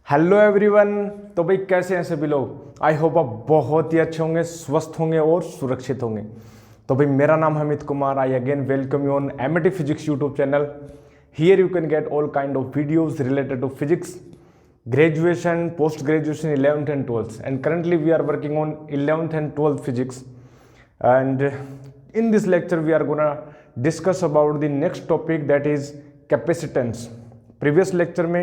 Hello everyone. तो भाई कैसे हैं सभी लोग। आई होप आप बहुत ही अच्छे होंगे, स्वस्थ होंगे और सुरक्षित होंगे। तो भाई मेरा नाम है Amit Kumar. I again welcome you on MAT physics YouTube channel. Here you can get all kind of videos related to physics, graduation, post graduation, 11th and 12th, and currently we are working on 11th and 12th physics. And in this lecture we are gonna discuss about the next topic, that is capacitance. Previous lecture में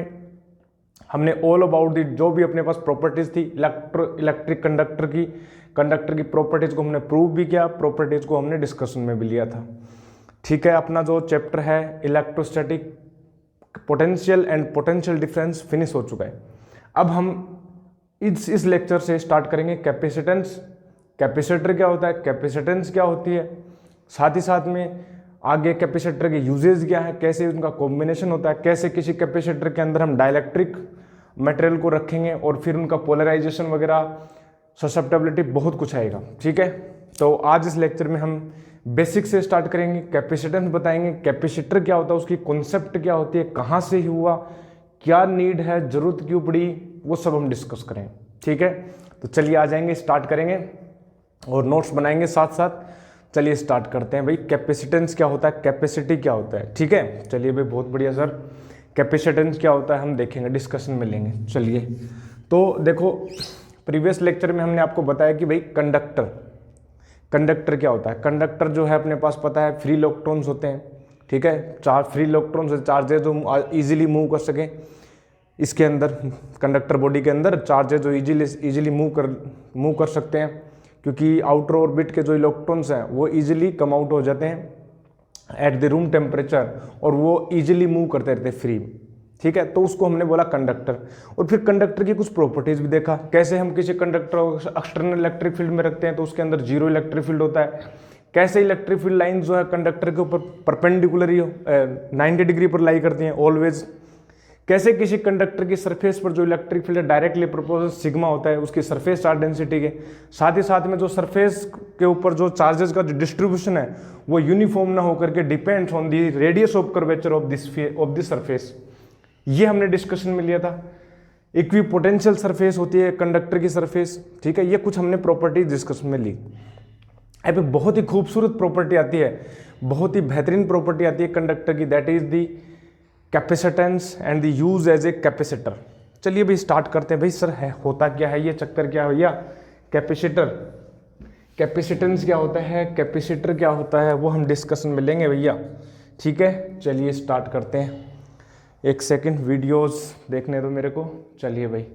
हमने all about the जो भी अपने पास properties थी electric conductor की properties को हमने prove भी किया, प्रॉपर्टीज को हमने डिस्कशन में भी लिया था। ठीक है, अपना जो चैप्टर है electrostatic potential and potential difference finish हो चुका है। अब हम इस लेक्चर से स्टार्ट करेंगे कैपेसिटेंस। कैपेसिटर क्या होता है, कैपेसिटेंस क्या होती है, साथ ही साथ में आगे कैपेसिटर के यूजेज क्या है, कैसे उनका कॉम्बिनेशन होता है, कैसे किसी कैपेसिटर के अंदर हम डाइलेक्ट्रिक मटेरियल को रखेंगे और फिर उनका पोलराइजेशन वगैरह, ससेप्टेबिलिटी, बहुत कुछ आएगा। ठीक है, तो आज इस लेक्चर में हम बेसिक से स्टार्ट करेंगे, कैपेसिटेंस बताएंगे, कैपेसिटर क्या होता है, उसकी कॉन्सेप्ट क्या होती है, कहाँ से हुआ, क्या नीड है, जरूरत क्यों पड़ी, वो सब हम डिस्कस करेंगे। ठीक है, तो चलिए आ जाएंगे, स्टार्ट करेंगे और नोट्स बनाएंगे साथ साथ। चलिए स्टार्ट करते हैं। भाई कैपेसिटेंस क्या होता है, कैपेसिटी क्या होता है। ठीक है, चलिए भाई बहुत बढ़िया सर। कैपेसिटेंस क्या होता है हम देखेंगे, डिस्कशन में लेंगे। चलिए तो देखो, प्रीवियस लेक्चर में हमने आपको बताया कि भाई कंडक्टर क्या होता है। कंडक्टर जो है अपने पास पता है फ्री इलेक्ट्रॉन्स होते हैं। ठीक है, चार फ्री इलेक्ट्रॉन्स, चार्जेज जो इजीली मूव कर सकें इसके अंदर, कंडक्टर बॉडी के अंदर चार्जेज जो इजीली मूव कर सकते हैं, क्योंकि आउटर ऑर्बिट के जो इलेक्ट्रॉन्स हैं वो इजीली कम आउट हो जाते हैं एट द रूम टेम्परेचर और वो इजीली मूव करते रहते हैं फ्री। ठीक है, तो उसको हमने बोला कंडक्टर। और फिर कंडक्टर की कुछ प्रॉपर्टीज भी देखा, कैसे हम किसी कंडक्टर को एक्सटर्नल इलेक्ट्रिक फील्ड में रखते हैं तो उसके अंदर जीरो इलेक्ट्रिक फील्ड होता है। कैसे इलेक्ट्रिक फील्ड लाइन जो है कंडक्टर के ऊपर परपेंडिकुलर 90 डिग्री पर लाई करती हैं ऑलवेज। कैसे किसी कंडक्टर की सरफेस पर जो electric field directly proportional sigma होता है उसकी सरफेस चार्ज डेंसिटी के, साथ ही साथ में जो सरफेस के ऊपर जो चार्जेस का जो डिस्ट्रीब्यूशन है वो यूनिफॉर्म ना होकर के depends on the radius of curvature of this surface. ये हमने डिस्कशन में लिया था। इक्विपोटेंशियल सरफेस होती है कंडक्टर की सरफेस। ठीक है, ये कुछ हमने प्रॉपर्टी डिस्कशन में ली। अब बहुत ही खूबसूरत प्रॉपर्टी आती है, बहुत ही बेहतरीन प्रॉपर्टी आती है कंडक्टर की, that is the capacitance and the use as a capacitor. चलिए भाई स्टार्ट करते हैं। भाई सर है होता क्या है, ये चक्कर क्या है भैया, कैपेसिटर, कैपेसिटेंस क्या होता है, कैपेसिटर क्या होता है, वो हम डिस्कशन में लेंगे भैया। ठीक है, चलिए स्टार्ट करते हैं। एक सेकंड, वीडियोस देखने दो मेरे को। चलिए भाई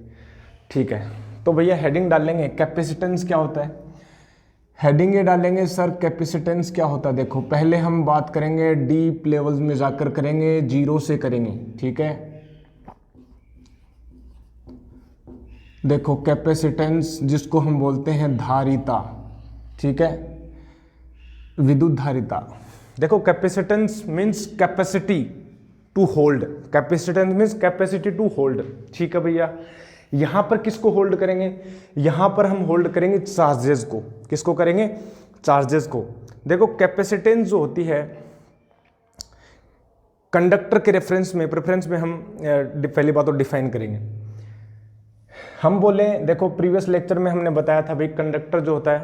ठीक है, तो भैया हेडिंग डाल लेंगे कैपेसिटेंस क्या होता है। हेडिंग ये डालेंगे सर कैपेसिटेंस क्या होता है। देखो पहले हम बात करेंगे डीप लेवल्स में जाकर करेंगे, जीरो से करेंगे। ठीक है, देखो कैपेसिटेंस जिसको हम बोलते हैं धारिता। ठीक है, विद्युत धारिता। देखो capacitance means capacity to hold, capacitance means capacity to hold. ठीक है भैया, यहां पर किसको होल्ड करेंगे, यहां पर हम होल्ड करेंगे चार्जेस को। किसको करेंगे, चार्जेस को। देखो कैपेसिटेंस जो होती है कंडक्टर के प्रेफरेंस में हम पहली बात तो डिफाइन करेंगे। हम बोले, देखो प्रीवियस लेक्चर में हमने बताया था भाई कंडक्टर जो होता है,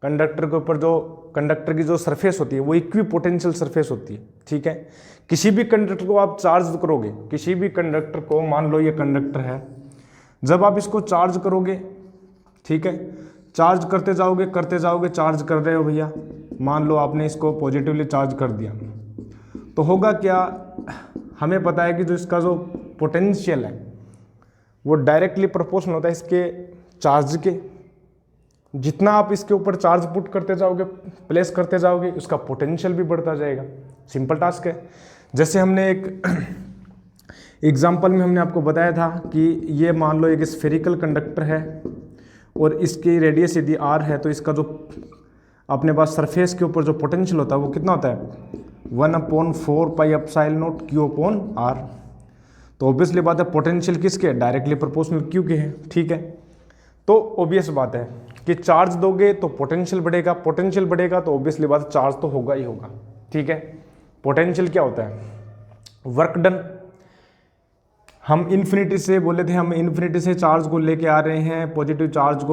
कंडक्टर के ऊपर जो कंडक्टर की जो सरफेस होती है वो इक्विपोटेंशियल सरफेस होती है। ठीक है, किसी भी कंडक्टर को आप चार्ज करोगे, किसी भी कंडक्टर को, मान लो ये कंडक्टर है, जब आप इसको चार्ज करोगे, ठीक है, चार्ज करते जाओगे, चार्ज कर रहे हो भैया, मान लो आपने इसको पॉजिटिवली चार्ज कर दिया, तो होगा क्या, हमें पता है कि जो इसका जो पोटेंशियल है वो डायरेक्टली प्रोपोर्शनल होता है इसके चार्ज के। जितना आप इसके ऊपर चार्ज पुट करते जाओगे, प्लेस करते जाओगे, उसका पोटेंशियल भी बढ़ता जाएगा। सिंपल टास्क है। जैसे हमने एक एग्जाम्पल में हमने आपको बताया था कि ये मान लो एक स्फेरिकल कंडक्टर है और इसकी रेडियस यदि r है, तो इसका जो अपने पास सरफेस के ऊपर जो पोटेंशियल होता है वो कितना होता है, 1/4 पाई एप्सिलॉन नॉट Q/r। तो ऑब्वियसली बात है पोटेंशियल किसके, डायरेक्टली प्रोपोर्शनल Q के है। ठीक है, तो ऑब्वियस बात है कि चार्ज दोगे तो पोटेंशियल बढ़ेगा, पोटेंशियल बढ़ेगा तो ऑब्वियसली बात है चार्ज तो होगा ही होगा। ठीक है, पोटेंशियल क्या होता है, वर्क डन। हम इन्फिनिटी से बोले थे, हम इन्फिनिटी से चार्ज को लेके आ रहे हैं, पॉजिटिव चार्ज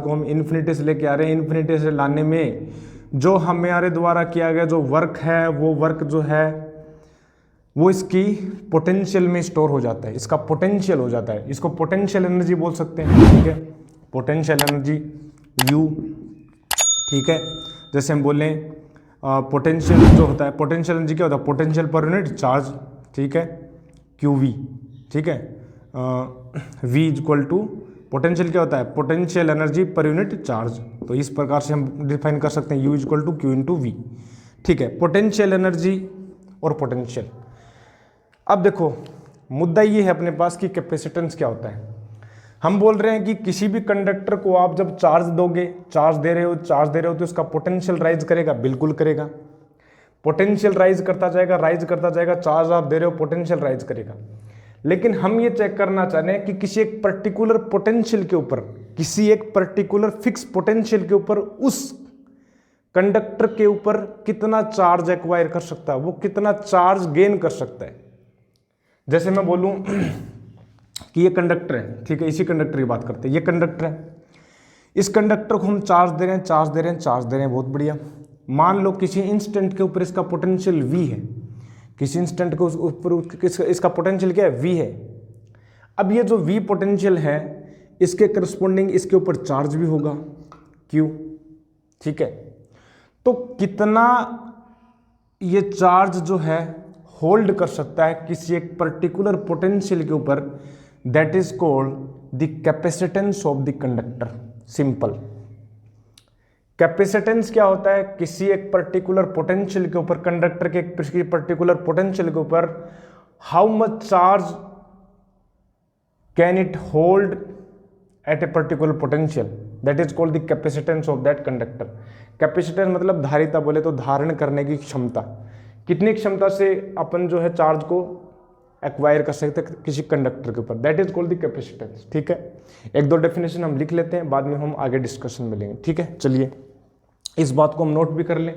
को हम इन्फिनिटी से लेके आ रहे हैं। इन्फिनिटी से लाने में जो हमारे द्वारा किया गया जो वर्क है, वो वर्क जो है वो इसकी पोटेंशियल में स्टोर हो जाता है, इसका पोटेंशियल हो जाता है, इसको पोटेंशियल एनर्जी बोल सकते हैं। ठीक है, पोटेंशियल एनर्जी U। ठीक है, जैसे हम बोलें पोटेंशियल जो होता है, पोटेंशियल एनर्जी क्या होता है, पोटेंशियल पर यूनिट चार्ज। ठीक है, QV। ठीक है, V इक्वल टू पोटेंशियल क्या होता है, potential energy per unit charge. तो इस प्रकार से हम डिफाइन कर सकते हैं U equal to Q into V। ठीक है, पोटेंशियल एनर्जी और पोटेंशियल। अब देखो मुद्दा ये है अपने पास कि कैपेसिटेंस क्या होता है। हम बोल रहे हैं कि किसी भी कंडक्टर को आप जब चार्ज दोगे, चार्ज दे रहे हो तो इसका पोटेंशियल राइज करेगा, बिल्कुल करेगा। पोटेंशियल राइज करता जाएगा, चार्ज आप दे रहे हो, पोटेंशियल राइज करेगा। लेकिन हम ये चेक करना चाह रहे हैं कि किसी एक पर्टिकुलर पोटेंशियल के ऊपर, किसी एक पर्टिकुलर फिक्स पोटेंशियल के ऊपर उस कंडक्टर के ऊपर कितना चार्ज एक्वायर कर सकता है, वो कितना चार्ज गेन कर सकता है। जैसे मैं बोलूं कि ये कंडक्टर है, ठीक है, इसी कंडक्टर की बात करते हैं, ये कंडक्टर है, इस कंडक्टर को हम चार्ज दे रहे हैं, बहुत बढ़िया। मान लो किसी इंस्टेंट के ऊपर इसका पोटेंशियल V है, किसी इंस्टेंट के ऊपर इसका पोटेंशियल क्या है, V है। अब ये जो V पोटेंशियल है, इसके करस्पॉन्डिंग इसके ऊपर चार्ज भी होगा, Q। ठीक है, तो कितना ये चार्ज जो है होल्ड कर सकता है किसी एक पर्टिकुलर पोटेंशियल के ऊपर, that is called the capacitance of the conductor. Simple, capacitance क्या होता है, किसी एक पर्टिकुलर पोटेंशियल के ऊपर, कंडक्टर के किसी पर्टिकुलर पोटेंशियल के ऊपर how much charge can it hold at a particular potential, that is called the capacitance of that conductor. Capacitance मतलब धारिता, बोले तो धारण करने की क्षमता, कितनी क्षमता से अपन जो है चार्ज को एक्वायर कर सकते हैं किसी कंडक्टर के ऊपर, that is called the capacitance. ठीक है, एक दो डेफिनेशन हम लिख लेते हैं, बाद में हम आगे डिस्कशन में लेंगे। ठीक है, चलिए इस बात को हम नोट भी कर लें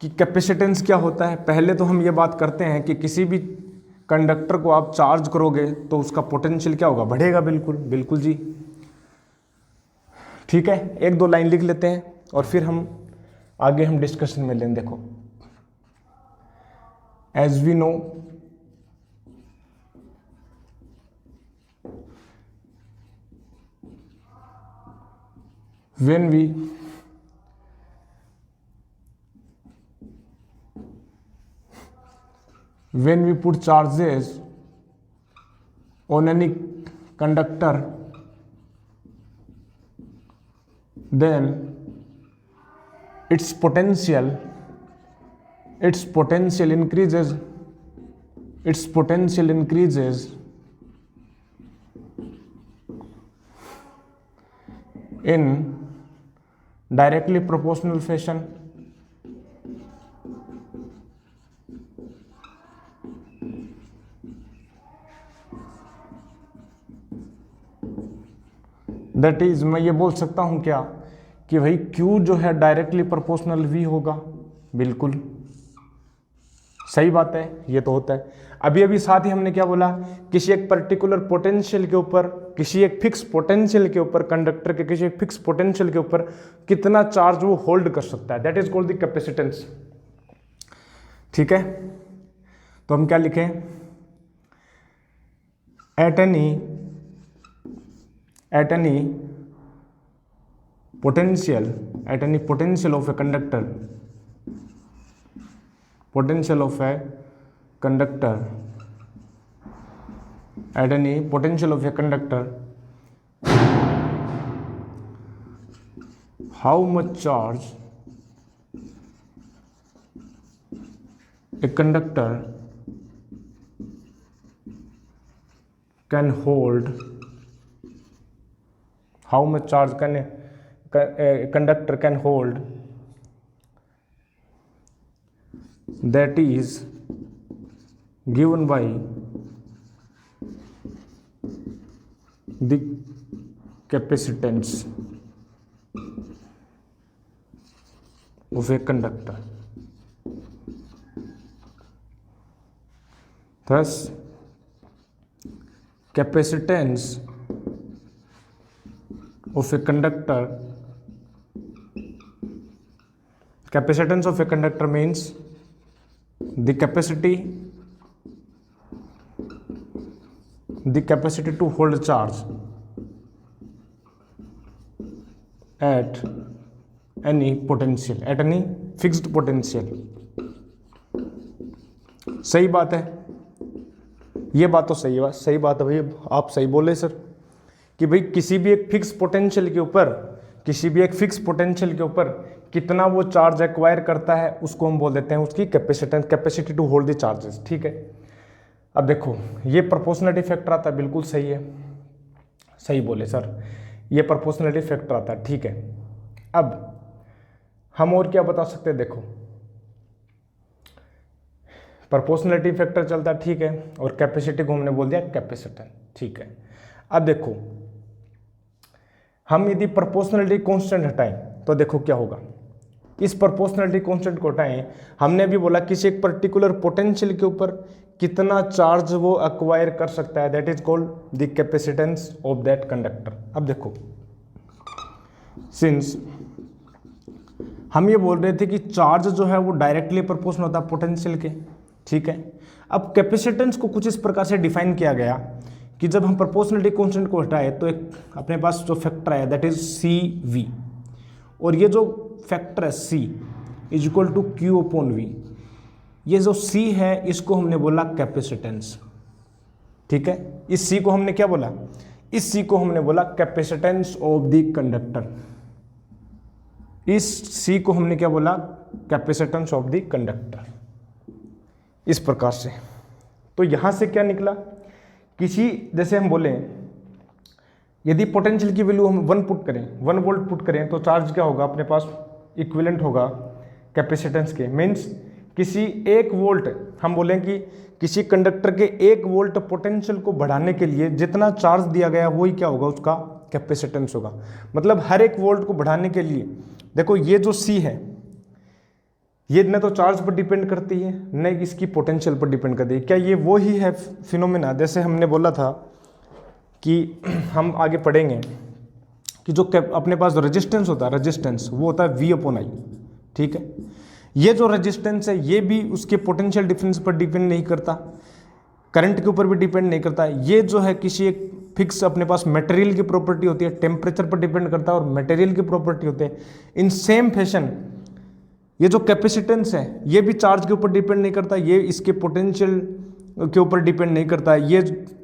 कि कैपेसिटेंस क्या होता है। पहले तो हम ये बात करते हैं कि किसी भी कंडक्टर को आप चार्ज करोगे तो उसका पोटेंशियल क्या होगा, बढ़ेगा। बिल्कुल बिल्कुल जी, ठीक है, एक दो लाइन लिख लेते हैं और फिर हम आगे हम डिस्कशन में लेंगे। देखो, as we know when we put charges on any conductor, then its potential increases in directly proportional fashion. That is, मैं ये बोल सकता हूं क्या कि भाई Q जो है डायरेक्टली प्रोपोर्शनल V होगा। बिल्कुल सही बात है, ये तो होता है। अभी साथ ही हमने क्या बोला, किसी एक पर्टिकुलर पोटेंशियल के ऊपर, किसी एक फिक्स पोटेंशियल के ऊपर, कंडक्टर के किसी एक फिक्स पोटेंशियल के ऊपर कितना चार्ज वो होल्ड कर सकता है, that is called the capacitance. ठीक है, तो हम क्या लिखें, at any potential of a conductor, potential of a conductor, at any potential of a conductor, how much charge a conductor can hold, how much charge can a conductor can hold, that is given by the capacitance of a conductor. Thus capacitance of a conductor, capacitance of a conductor means the capacity to hold charge at any potential, at any fixed potential। सही बात है, ये बात तो सही है, सही बात है भाई, आप सही बोले सर कि भाई किसी भी एक फिक्स पोटेंशियल के ऊपर कितना वो चार्ज एक्वायर करता है उसको हम बोल देते हैं उसकी capacitance, capacity to hold the charges. ठीक है, अब देखो ये प्रोपोर्शनलिटी फैक्टर आता है, बिल्कुल सही है, सही बोले सर, ये प्रोपोर्शनलिटी फैक्टर आता है। ठीक है, अब हम और क्या बता सकते हैं, देखो प्रोपोर्शनलिटी फैक्टर चलता है, ठीक है, और कैपेसिटी को हमने बोल दिया कैपेसिटेंस। ठीक है, अब देखो हम यदि प्रोपोर्शनलिटी कांस्टेंट हटाएं तो देखो क्या होगा, इस प्रोपोर्शनलिटी कांस्टेंट को हटाएं, हमने भी बोला किसी एक पर्टिकुलर पोटेंशियल के ऊपर कितना चार्ज वो एक्वायर कर सकता है, that is called the capacitance of that conductor. अब देखो सिंस हम ये बोल रहे थे कि चार्ज जो है वो डायरेक्टली प्रोपोर्शनल होता है पोटेंशियल के। ठीक है, अब कैपेसिटेंस को कुछ इस प्रकार से डिफाइन किया गया कि जब हम प्रोपोर्शनलिटी कांस्टेंट को हटाए तो एक अपने पास जो फैक्टर है दैट इज सी वी, और ये जो फैक्टर है C is equal to Q upon V, ये जो C है इसको हमने बोला कैपेसिटेंस। ठीक है, इस C को हमने क्या बोला, इस C को हमने बोला कैपेसिटेंस ऑफ द कंडक्टर, इस C को हमने क्या बोला, कैपेसिटेंस ऑफ द कंडक्टर। इस प्रकार से तो यहां से क्या निकला, किसी जैसे हम बोले यदि पोटेंशियल की वैल्यू हम 1 पुट करें, 1 वोल्ट पुट करें तो चार्ज क्या होगा अपने पास, इक्विवेलेंट होगा कैपेसिटेंस के, मीन्स किसी 1 वोल्ट, हम बोलें कि किसी कंडक्टर के 1 वोल्ट पोटेंशियल को बढ़ाने के लिए जितना चार्ज दिया गया वही क्या होगा, उसका कैपेसिटेंस होगा। मतलब हर 1 वोल्ट को बढ़ाने के लिए देखो ये जो C है ये न तो चार्ज पर डिपेंड करती है न इसकी पोटेंशियल पर डिपेंड करती है। क्या ये वो ही है फिनोमेना, जैसे हमने बोला था कि हम आगे पढ़ेंगे कि जो अपने पास रेजिस्टेंस होता है, रेजिस्टेंस वो होता है V अपॉन I। ठीक है, ये जो रेजिस्टेंस है ये भी उसके पोटेंशियल डिफरेंस पर डिपेंड नहीं करता, करंट के ऊपर भी डिपेंड नहीं करता, ये जो है किसी एक फिक्स अपने पास मटेरियल की प्रॉपर्टी होती है, टेम्परेचर पर डिपेंड करता है और मटेरियल की प्रॉपर्टी होती है। इन सेम फैशन ये जो कैपेसिटेंस है ये भी चार्ज के ऊपर डिपेंड नहीं करता, ये इसके पोटेंशियल के ऊपर डिपेंड नहीं करता है, ये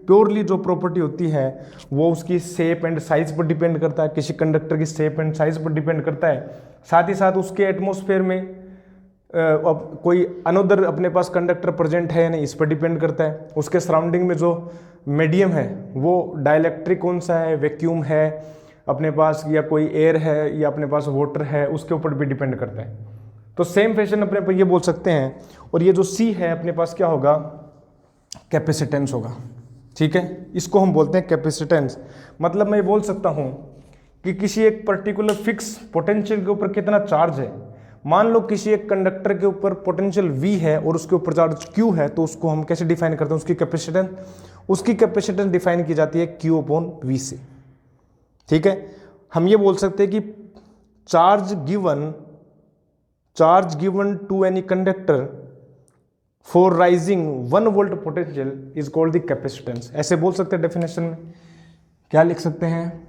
प्योरली जो प्रॉपर्टी होती है वो उसकी शेप एंड साइज पर डिपेंड करता है, किसी कंडक्टर की शेप एंड साइज पर डिपेंड करता है। साथ ही साथ उसके एटमॉस्फेयर में अब कोई अनदर अपने पास कंडक्टर प्रेजेंट है या नहीं इस पर डिपेंड करता है, उसके सराउंडिंग में जो मीडियम है वो डाइलेक्ट्रिक कौन सा है, वैक्यूम है अपने पास या कोई एयर है या अपने पास वाटर है, उसके ऊपर भी डिपेंड करता है। तो सेम फैशन अपने पर ये बोल सकते हैं, और ये जो C है अपने पास क्या होगा, कैपेसिटेंस होगा। ठीक है, इसको हम बोलते हैं कैपेसिटेंस। मतलब मैं बोल सकता हूँ कि किसी एक पर्टिकुलर फिक्स पोटेंशियल के ऊपर कितना चार्ज है। मान लो किसी एक कंडक्टर के ऊपर पोटेंशियल V है और उसके ऊपर चार्ज Q है, तो उसको हम कैसे डिफाइन करते हैं, उसकी कैपेसिटेंस डिफाइन की जाती है Q अपॉन V से। ठीक है, हम ये बोल सकते हैं कि charge given to any conductor for rising 1 volt potential is called the capacitance. ऐसे बोल सकते हैं डेफिनेशन में, क्या लिख सकते हैं,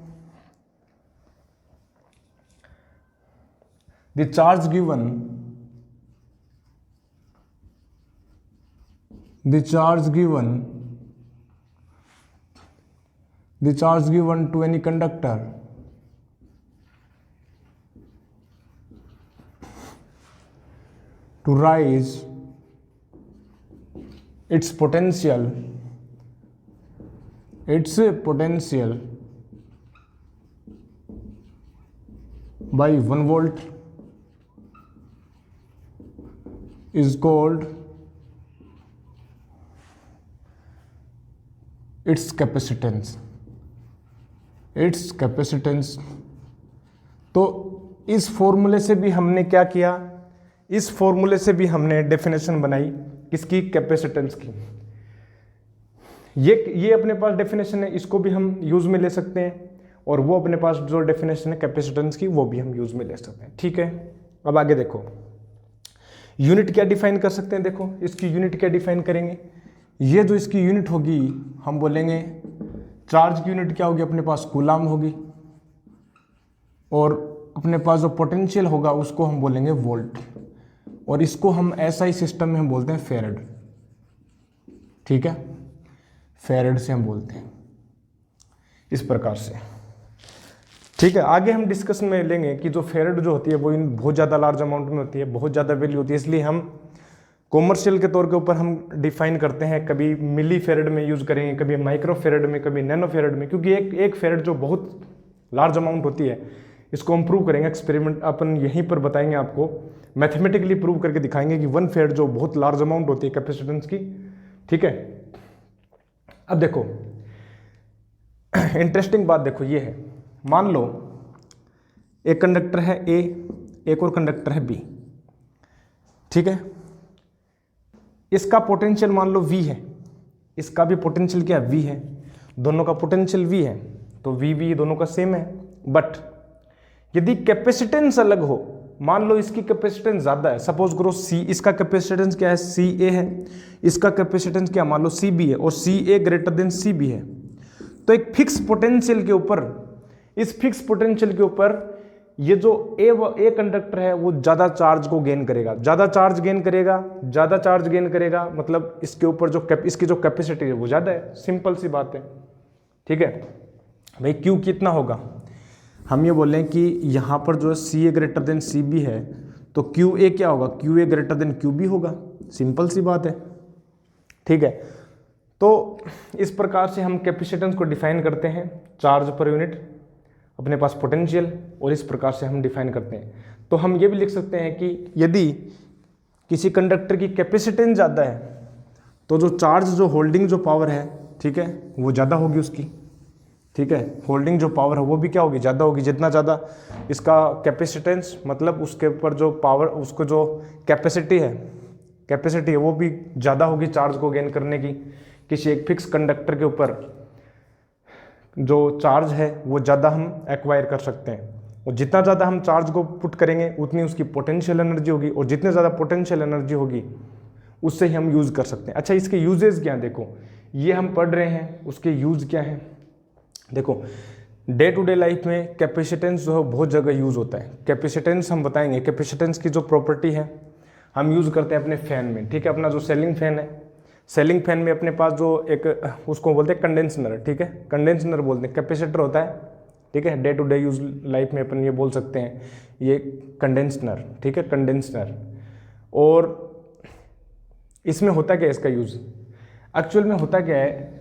the charge given to any conductor to rise its potential by 1 volt is called its capacitance। तो इस फॉर्मूले से भी हमने क्या किया, इस फॉर्मूले से भी हमने डेफिनेशन बनाई किसकी, कैपेसिटेंस की। ये अपने पास डेफिनेशन है, इसको भी हम यूज़ में ले सकते हैं, और वो अपने पास जो डेफिनेशन है कैपेसिटेंस की वो भी हम यूज़ में ले सकते हैं। ठीक है, अब आगे देखो यूनिट क्या डिफाइन कर सकते हैं। देखो इसकी यूनिट क्या डिफाइन करेंगे, ये जो इसकी यूनिट होगी हम बोलेंगे चार्ज की यूनिट क्या होगी, अपने पास कूलाम होगी, और अपने पास जो पोटेंशियल होगा उसको हम बोलेंगे वोल्ट, और इसको हम एसआई सिस्टम में हम बोलते हैं फेरेड। ठीक है, फेरेड से हम बोलते हैं इस प्रकार से। ठीक है, आगे हम डिस्कशन में लेंगे कि जो फेरेड जो होती है वो इन बहुत ज़्यादा लार्ज अमाउंट में होती है, बहुत ज़्यादा वैल्यू होती है, इसलिए हम कॉमर्शियल के तौर के ऊपर हम डिफाइन करते हैं, कभी मिली फेरेड में यूज़ करेंगे, कभी माइक्रो फेरेड में, कभी नैनो फेरेड में, क्योंकि एक फेरेड जो बहुत लार्ज अमाउंट होती है इसको हम प्रूव करेंगे, एक्सपेरिमेंट अपन यहीं पर बताएंगे आपको, मैथमेटिकली प्रूव करके दिखाएंगे कि 1 फेरेड जो बहुत लार्ज अमाउंट होती है कैपेसिटेंस की। ठीक है, अब देखो इंटरेस्टिंग बात देखो ये है, मान लो एक कंडक्टर है ए, एक और कंडक्टर है बी। ठीक है, इसका पोटेंशियल मान लो V है, इसका भी पोटेंशियल क्या V है, दोनों का पोटेंशियल V है, तो V दोनों का सेम है। बट यदि कैपेसिटेंस अलग हो, मान लो इसकी कैपेसिटेंस ज़्यादा है, सपोज करो C, इसका कैपेसिटेंस क्या है CA है, इसका कैपेसिटेंस क्या मान लो CB है, और CA ग्रेटर देन CB है, तो एक फिक्स पोटेंशियल के ऊपर, इस फिक्स पोटेंशियल के ऊपर ये जो ए कंडक्टर है वो ज़्यादा चार्ज को गेन करेगा, ज़्यादा चार्ज गेन करेगा, मतलब इसके ऊपर जो इसकी जो कैपेसिटी है वो ज़्यादा है, सिंपल सी बात है। ठीक है भाई, क्यू कितना होगा, हम ये बोल रहे हैं कि यहाँ पर जो C A greater than C B है, तो क्यू ए क्या होगा, Q A greater than Q B होगा, सिंपल सी बात है। ठीक है, तो इस प्रकार से हम कैपेसिटेंस को डिफाइन करते हैं, चार्ज पर यूनिट, अपने पास पोटेंशियल, और इस प्रकार से हम डिफाइन करते हैं। तो हम ये भी लिख सकते हैं कि यदि किसी कंडक्टर की कैपेसिटेंस ज़्यादा है तो जो चार्ज जो होल्डिंग जो पावर है, ठीक है, वो ज़्यादा होगी उसकी। ठीक है, होल्डिंग जो पावर है वो भी क्या होगी, ज़्यादा होगी। जितना ज़्यादा इसका कैपेसिटेंस, मतलब उसके ऊपर जो पावर, उसको जो कैपेसिटी है वो भी ज़्यादा होगी चार्ज को गेन करने की। किसी एक फिक्स कंडक्टर के ऊपर जो चार्ज है वो ज़्यादा हम एक्वायर कर सकते हैं, और जितना ज़्यादा हम चार्ज को पुट करेंगे उतनी उसकी पोटेंशियल एनर्जी होगी, और जितने ज़्यादा पोटेंशियल एनर्जी होगी उससे ही हम यूज़ कर सकते हैं। अच्छा, इसके यूजेस क्या हैं, देखो ये हम पढ़ रहे हैं, उसके यूज़ क्या हैं। देखो डे टू डे लाइफ में कैपेसिटेंस जो है बहुत जगह यूज़ होता है। कैपेसिटेंस हम बताएंगे, कैपेसिटेंस की जो प्रॉपर्टी है हम यूज़ करते हैं अपने फ़ैन में। ठीक है, अपना जो सेलिंग फ़ैन है, सेलिंग फैन में अपने पास जो एक, उसको बोलते हैं कंडेंसर। ठीक है, कंडेंसर बोलते हैं, कैपेसिटर होता है। ठीक है, day to day use life में अपन ये बोल सकते हैं, ये कंडेंसर। ठीक है, कंडेंसर। और इसमें होता क्या है, इसका यूज़ एक्चुअल में होता क्या है,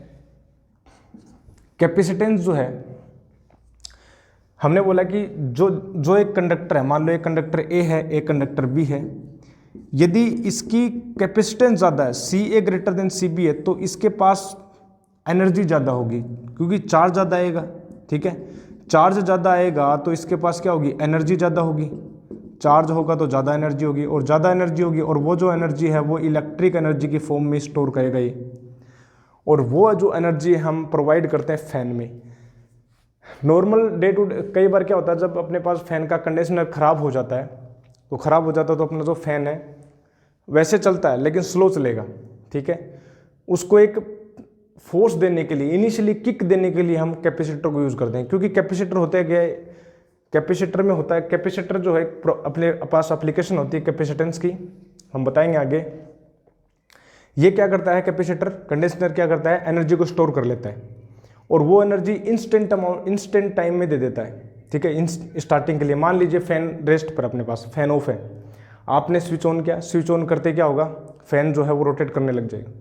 कैपेसिटेंस जो है, हमने बोला कि जो एक कंडक्टर है, मान लो एक कंडक्टर ए है, एक कंडक्टर बी है, यदि इसकी कैपेसिटेंस ज़्यादा है, सी A greater than C B है, तो इसके पास एनर्जी ज़्यादा होगी, क्योंकि चार्ज ज़्यादा आएगा। ठीक है, चार्ज ज़्यादा आएगा तो इसके पास क्या होगी, एनर्जी ज़्यादा होगी। चार्ज होगा तो ज़्यादा एनर्जी होगी, और ज़्यादा एनर्जी होगी, और वो जो एनर्जी है वो इलेक्ट्रिक एनर्जी की फॉर्म में स्टोर करेगा ये, और वो जो एनर्जी हम प्रोवाइड करते हैं फैन में। नॉर्मल डे टू डे कई बार क्या होता है, जब अपने पास फैन का कंडीशनर ख़राब हो जाता है, तो ख़राब हो जाता है तो अपना जो फ़ैन है वैसे चलता है लेकिन स्लो चलेगा। ठीक है, उसको एक फोर्स देने के लिए, इनिशियली किक देने के लिए हम कैपेसिटर को यूज़ करते हैं, क्योंकि कैपेसिटर होता है क्या है, कैपेसिटर में होता है, कैपेसिटर जो है अपने पास एप्लीकेशन होती है कैपेसिटेंस की, हम बताएंगे आगे। ये क्या करता है, कैपेसिटर कंडेंसर क्या करता है, एनर्जी को स्टोर कर लेता है, और वो एनर्जी इंस्टेंट टाइम में दे देता है। ठीक है, स्टार्टिंग के लिए मान लीजिए फैन रेस्ट पर, अपने पास फैन ऑफ है, आपने स्विच ऑन किया, स्विच ऑन करते क्या होगा, फैन जो है वो रोटेट करने लग जाएगा।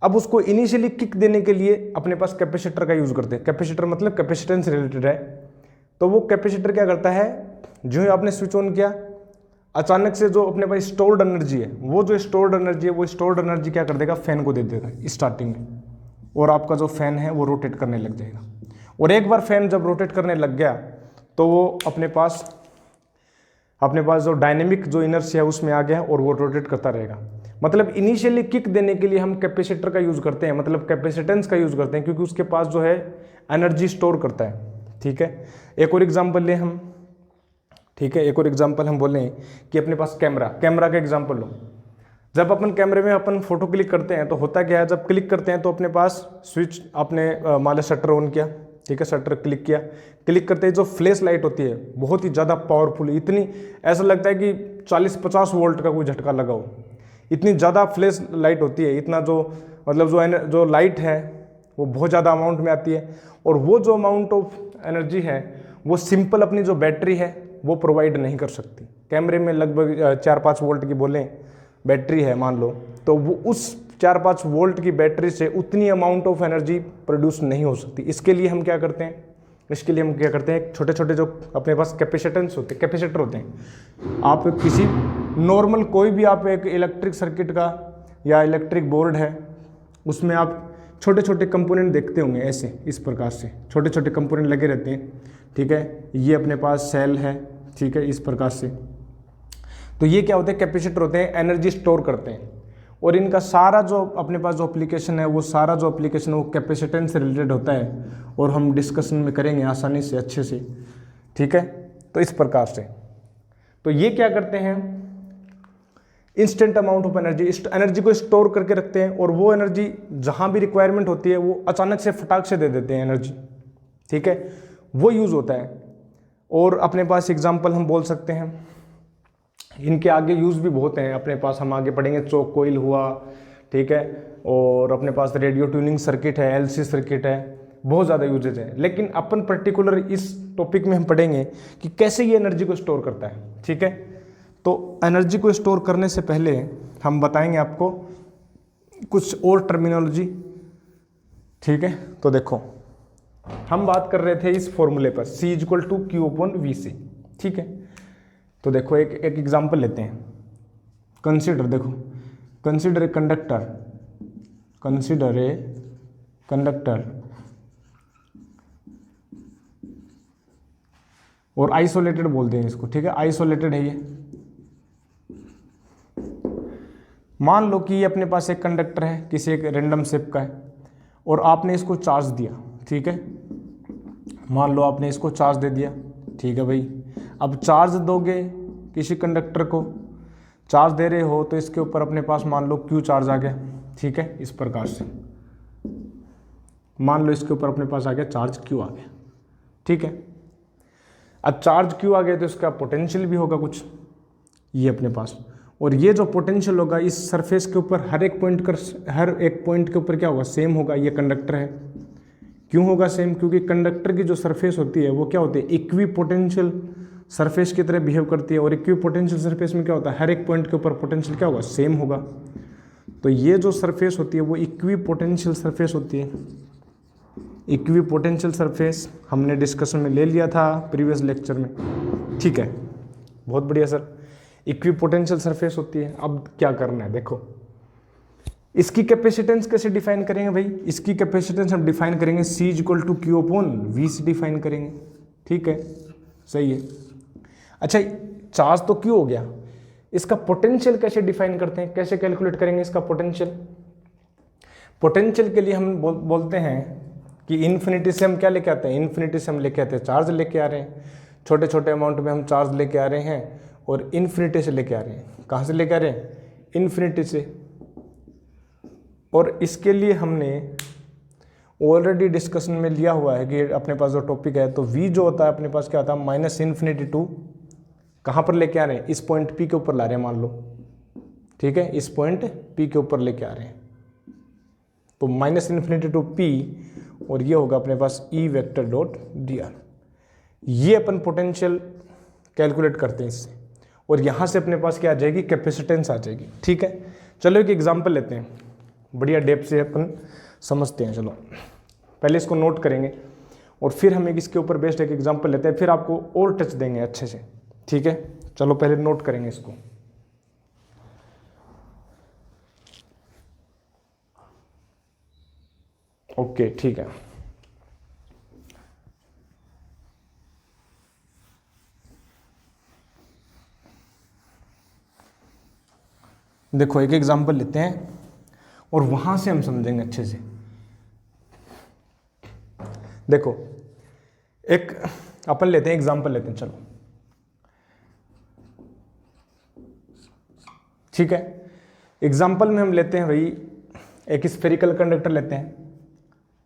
अब उसको इनिशियली किक देने के लिए अपने पास कैपेसिटर का यूज़ करते हैं। कैपेसिटर मतलब कैपेसिटेंस रिलेटेड है, तो वो कैपेसिटर क्या करता है, जो ही आपने स्विच ऑन किया, अचानक से जो अपने पास स्टोर्ड एनर्जी है, वो जो स्टोर्ड एनर्जी है, वो स्टोर्ड एनर्जी क्या कर देगा, फैन को दे देगा स्टार्टिंग में, और आपका जो फैन है वो रोटेट करने लग जाएगा। और एक बार फैन जब रोटेट करने लग गया तो वो अपने पास जो डायनेमिक जो इनर्शिया है उसमें आ गया, और वो रोटेट करता रहेगा। मतलब इनिशियली किक देने के लिए हम कैपेसिटर का यूज़ करते हैं, मतलब कैपेसिटेंस का यूज़ करते हैं, क्योंकि उसके पास जो है एनर्जी स्टोर करता है। ठीक है, एक और एग्जांपल लें हम। ठीक है, एक और एग्जांपल हम बोलें कि अपने पास कैमरा का एग्जांपल लो। जब अपन कैमरे में अपन फोटो क्लिक करते हैं तो होता क्या है, जब क्लिक करते हैं तो अपने पास स्विच, आपने मान लो शटर ऑन किया, ठीक है, शटर क्लिक किया, क्लिक करते ही जो फ्लैश लाइट होती है बहुत ही ज़्यादा पावरफुल, इतनी ऐसा लगता है कि 40-50 वोल्ट का कोई झटका लगा हो, इतनी ज़्यादा फ्लैश लाइट होती है, इतना जो मतलब जो लाइट है वो बहुत ज़्यादा अमाउंट में आती है। और वो जो अमाउंट ऑफ एनर्जी है वो सिंपल अपनी जो बैटरी है वो प्रोवाइड नहीं कर सकती। कैमरे में लगभग 4-5 वोल्ट की बोलें बैटरी है मान लो, तो वो उस 4-5 वोल्ट की बैटरी से उतनी अमाउंट ऑफ एनर्जी प्रोड्यूस नहीं हो सकती। इसके लिए हम क्या करते हैं, छोटे छोटे जो अपने पास कैपेसिटर होते हैं, आप किसी नॉर्मल कोई भी आप एक इलेक्ट्रिक सर्किट का या इलेक्ट्रिक बोर्ड है उसमें आप छोटे छोटे कंपोनेंट देखते होंगे, ऐसे इस प्रकार से छोटे छोटे कंपोनेंट लगे रहते हैं। ठीक है, ये अपने पास सेल है, ठीक है, इस प्रकार से। तो ये क्या होते हैं, कैपेसिटर होते हैं, एनर्जी स्टोर करते हैं। और इनका सारा जो अपने पास जो एप्लीकेशन है वो सारा जो एप्लीकेशन है वो कैपेसिटेंस से रिलेटेड होता है, और हम डिस्कशन में करेंगे आसानी से, अच्छे से। ठीक है, तो इस प्रकार से तो ये क्या करते हैं, इंस्टेंट अमाउंट ऑफ एनर्जी को स्टोर करके रखते हैं, और वो एनर्जी जहां भी रिक्वायरमेंट होती है वो अचानक से फटाक से दे देते हैं एनर्जी। ठीक है, वो यूज होता है। और अपने पास एग्जांपल हम बोल सकते हैं, इनके आगे यूज भी बहुत हैं अपने पास, हम आगे पढ़ेंगे। चोक कोइल हुआ, ठीक है, और अपने पास रेडियो ट्यूनिंग सर्किट है, एलसी सर्किट है, बहुत ज़्यादा यूजेज है। लेकिन अपन पर्टिकुलर इस टॉपिक में हम पढ़ेंगे कि कैसे ये एनर्जी को स्टोर करता है। ठीक है, तो एनर्जी को स्टोर करने से पहले हम बताएंगे आपको कुछ और टर्मिनोलॉजी। ठीक है, तो देखो हम बात कर रहे थे इस फॉर्मूले पर, C = Q/VC। ठीक है, तो देखो एक एग्जांपल लेते हैं। कंसिडर ए कंडक्टर और आइसोलेटेड बोलते हैं इसको। ठीक है, आइसोलेटेड है ये। मान लो कि ये अपने पास एक कंडक्टर है, किसी एक रैंडम शेप का है, और आपने इसको चार्ज दिया। ठीक है, मान लो आपने इसको चार्ज दे दिया। ठीक है भाई, अब चार्ज दोगे किसी कंडक्टर को, चार्ज दे रहे हो तो इसके ऊपर अपने पास मान लो Q चार्ज आ गया। ठीक है, इस प्रकार से मान लो इसके ऊपर अपने पास आ गया चार्ज Q आ गया। ठीक है, अब चार्ज Q आ गया तो इसका पोटेंशियल भी होगा कुछ, ये अपने पास, और ये जो पोटेंशियल होगा इस सरफेस के ऊपर हर एक पॉइंट के ऊपर क्या होगा, सेम होगा। ये कंडक्टर है, क्यों होगा सेम, क्योंकि कंडक्टर की जो सरफेस होती है वो क्या होती है, इक्वी पोटेंशियल सरफेस की तरह बिहेव करती है। और इक्वी पोटेंशियल सरफेस में क्या होता है, हर एक पॉइंट के ऊपर पोटेंशियल क्या होगा, सेम होगा। तो ये जो सरफेस होती है वो इक्वी पोटेंशियल सरफेस होती है। इक्वी पोटेंशियल सरफेस हमने डिस्कशन में ले लिया था प्रीवियस लेक्चर में। ठीक है, बहुत बढ़िया सर, इक्वी पोटेंशियल सरफेस होती है। अब क्या करना है, देखो इसकी कैपेसिटेंस कैसे डिफाइन करेंगे भाई, इसकी कैपेसिटेंस हम डिफाइन करेंगे C = Q/V डिफाइन करेंगे। ठीक है, सही है। अच्छा, चार्ज तो Q हो गया, इसका पोटेंशियल कैसे डिफाइन करते हैं, कैसे कैलकुलेट करेंगे इसका पोटेंशियल के लिए हम बोलते हैं कि इन्फिनिटी से हम क्या लेके आते हैं, इन्फिनिटी से हम लेके आते हैं चार्ज लेके आ रहे हैं, छोटे छोटे अमाउंट में हम चार्ज लेके आ रहे हैं, और इन्फिनिटी से लेके आ रहे हैं। कहाँ से लेके आ रहे हैं, इन्फिनिटी से। और इसके लिए हमने ऑलरेडी डिस्कशन में लिया हुआ है कि अपने पास जो टॉपिक है, तो V जो होता है अपने पास क्या होता है, -∞ टू कहाँ पर लेके आ रहे हैं, इस पॉइंट P के ऊपर ला रहे हैं मान लो। ठीक है, इस पॉइंट P के ऊपर लेके आ रहे हैं, तो -∞ टू P, और ये होगा अपने पास E∇.dr। ये अपन पोटेंशियल कैलकुलेट करते हैं इससे, और यहाँ से अपने पास क्या आ जाएगी, कैपेसिटेंस आ जाएगी। ठीक है, चलो एक एग्जांपल लेते हैं, बढ़िया डेप्थ से अपन समझते हैं। चलो पहले इसको नोट करेंगे और फिर हम एक इसके ऊपर बेस्ड एक एग्जांपल लेते हैं, फिर आपको और टच देंगे अच्छे से। ठीक है, चलो पहले नोट करेंगे इसको। ओके, ठीक है। देखो एक एग्जांपल लेते हैं और वहां से हम समझेंगे अच्छे से। देखो एक अपन लेते हैं एग्जांपल लेते हैं, चलो ठीक है। एग्जांपल में हम लेते हैं भाई एक स्फेरिकल कंडक्टर लेते हैं।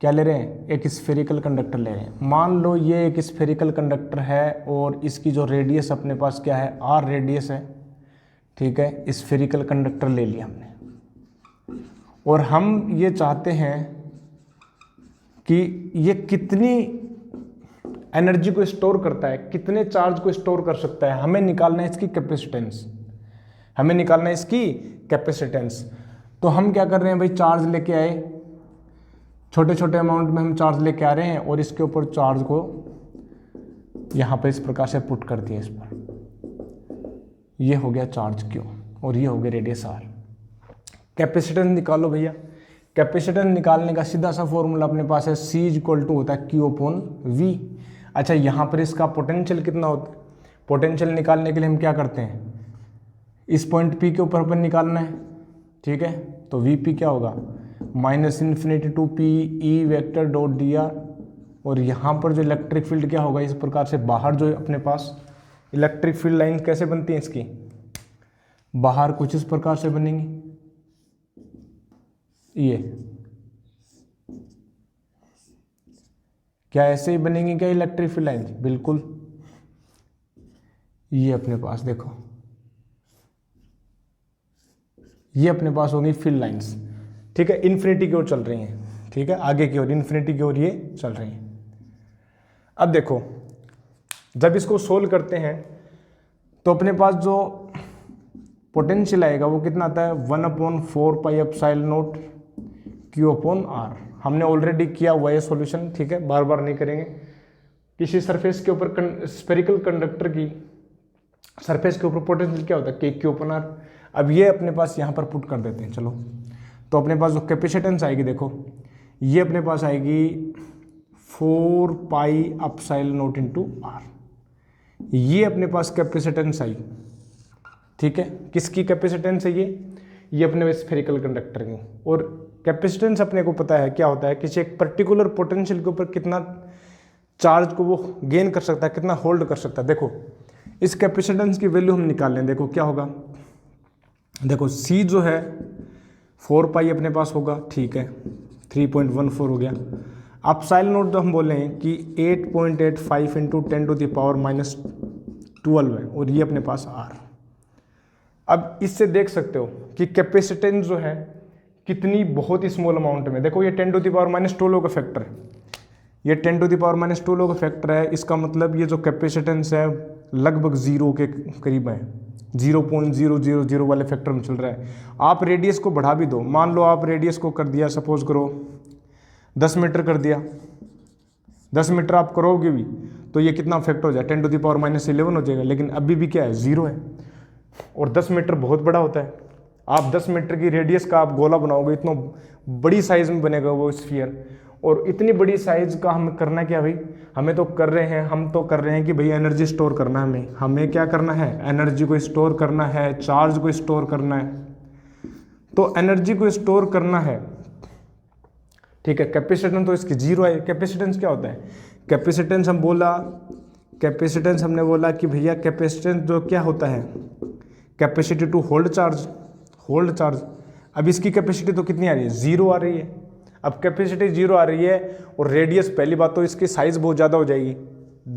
क्या ले रहे हैं? एक स्फेरिकल कंडक्टर ले रहे हैं। मान लो ये एक स्फेरिकल कंडक्टर है और इसकी जो रेडियस अपने पास क्या है, आर रेडियस है, ठीक है। स्फेरिकल कंडक्टर ले लिया हमने और हम ये चाहते हैं कि ये कितनी एनर्जी को स्टोर करता है, कितने चार्ज को स्टोर कर सकता है। हमें निकालना है इसकी कैपेसिटेंस, हमें निकालना है इसकी कैपेसिटेंस। तो हम क्या कर रहे हैं भाई, चार्ज लेके आए, छोटे छोटे अमाउंट में हम चार्ज लेके आ रहे हैं और इसके ऊपर चार्ज को यहाँ पर इस प्रकार से पुट कर दिया इस पर। ये हो गया चार्ज क्यू और ये हो गया रेडियस आर। कैपेसिटेंस निकालो भैया। कैपेसिटेंस निकालने का सीधा सा फॉर्मूला अपने पास है, C इक्वल टू होता है Q अपॉन V। अच्छा यहाँ पर इसका पोटेंशियल कितना होता है? पोटेंशियल निकालने के लिए हम क्या करते हैं, इस पॉइंट P के ऊपर अपन निकालना है, ठीक है। तो VP क्या होगा, -∞ to P E vector dot dr। और यहाँ पर जो इलेक्ट्रिक फील्ड क्या होगा, इस प्रकार से बाहर जो अपने पास इलेक्ट्रिक फील्ड लाइन कैसे बनती है इसकी, बाहर कुछ इस प्रकार से बनेंगी, ये क्या ऐसे ही बनेंगी क्या इलेक्ट्रिक फील्ड लाइन? बिल्कुल। ये अपने पास देखो, ये अपने पास होंगी फील्ड लाइंस, ठीक है। इन्फिनिटी की ओर चल रही हैं, ठीक है, आगे की ओर इन्फिनिटी की ओर ये चल रही हैं। अब देखो जब इसको सोल्व करते हैं तो अपने पास जो पोटेंशियल आएगा वो कितना आता है, 1/4 pi epsilon not Q upon R। हमने ऑलरेडी किया हुआ है सॉल्यूशन, ठीक है, बार बार नहीं करेंगे। किसी सरफेस के ऊपर स्फेरिकल कंडक्टर की सरफेस के ऊपर पोटेंशियल क्या होता है, Q अपॉन R। अब ये अपने पास यहाँ पर पुट कर देते हैं, चलो। तो अपने पास जो कैपेसिटेंस आएगी, देखो ये अपने पास आएगी 4 pi epsilon not into R। ये अपने पास कैपेसिटेंस आई, ठीक है। किसकी कैपेसिटेंस है ये अपने स्फेरिकल कंडक्टर की। और कैपेसिटेंस अपने को पता है क्या होता है, किसी एक पर्टिकुलर पोटेंशियल के ऊपर कितना चार्ज को वो गेन कर सकता है, कितना होल्ड कर सकता है। देखो इस कैपेसिटेंस की वैल्यू हम निकाल लें, देखो क्या होगा, देखो C जो है 4 पाई अपने पास होगा, ठीक है, 3.14 हो गया। एप्सिलॉन नॉट जो हम बोले हैं कि 8.85 इंटू 10⁻⁻12 है और ये अपने पास R। अब इससे देख सकते हो कि कैपेसिटेंस जो है कितनी बहुत ही स्मॉल अमाउंट में, देखो ये 10⁻12 का फैक्टर है, ये 10⁻12 का फैक्टर है। इसका मतलब ये जो कैपेसिटेंस है लगभग 0 के करीब है, 0.000 वाले फैक्टर में चल रहा है। आप रेडियस को बढ़ा भी दो, मान लो आप रेडियस को कर दिया, सपोज करो 10 मीटर कर दिया, 10 मीटर आप करोगे भी तो ये कितना फैक्टर हो जाए, 10⁻11 हो जाएगा। लेकिन अभी भी क्या है, 0 है। और 10 मीटर बहुत बड़ा होता है। आप 10 मीटर की रेडियस का आप गोला बनाओगे, इतना बड़ी साइज में बनेगा वो स्फीयर। और इतनी बड़ी साइज का हम करना क्या भाई, हम तो कर रहे हैं कि भाई एनर्जी स्टोर करना है। हमें क्या करना है, एनर्जी को स्टोर करना है, चार्ज को स्टोर करना है। तो एनर्जी को स्टोर करना है, ठीक है। कैपेसिटेंस तो इसकी 0 है। कैपेसिटेंस क्या होता है, कैपेसिटेंस हमने बोला कि भैया कैपेसिटेंस जो क्या होता है, कैपेसिटी टू होल्ड चार्ज। अब इसकी कैपेसिटी तो कितनी आ रही है, 0 आ रही है। अब कैपेसिटी 0 आ रही है और रेडियस, पहली बात तो इसकी साइज बहुत ज़्यादा हो जाएगी।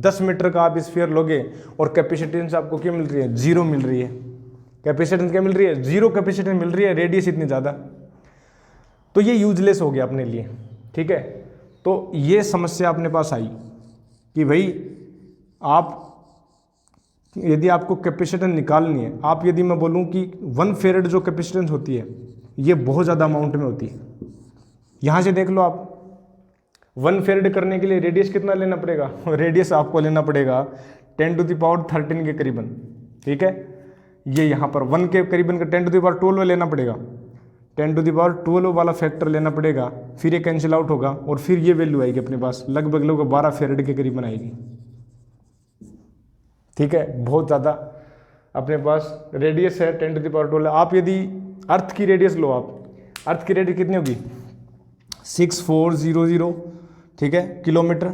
10 मीटर का आप स्फीयर लोगे और कैपेसिटेंस आपको क्या मिल रही है, 0 मिल रही है। कैपेसिटेंस क्या मिल रही है, 0 कैपेसिटेंस मिल रही है, रेडियस इतनी ज़्यादा। तो ये यूजलेस हो गया अपने लिए, ठीक है। तो ये समस्या अपने पास आई कि भाई आप यदि आपको कैपेसिटेंस निकालनी है, आप यदि मैं बोलूं कि 1 फेरेड जो कैपेसिटेंस होती है ये बहुत ज़्यादा अमाउंट में होती है। यहाँ से देख लो आप, 1 फेरेड करने के लिए रेडियस कितना लेना पड़ेगा, रेडियस आपको लेना पड़ेगा 10⁻13 के करीबन, ठीक है। ये यहाँ पर 1 के करीबन का 10⁻12 लेना पड़ेगा, 10⁻12 वाला फैक्टर लेना पड़ेगा, फिर ये कैंसिल आउट होगा और फिर ये वैल्यू आएगी अपने पास, लगभग 12 फेरेड के करीबन आएगी, ठीक है। बहुत ज़्यादा अपने पास रेडियस है 10⁻12। आप यदि अर्थ की रेडियस लो आप, अर्थ की रेडियस कितनी होगी 6400, ठीक है, किलोमीटर।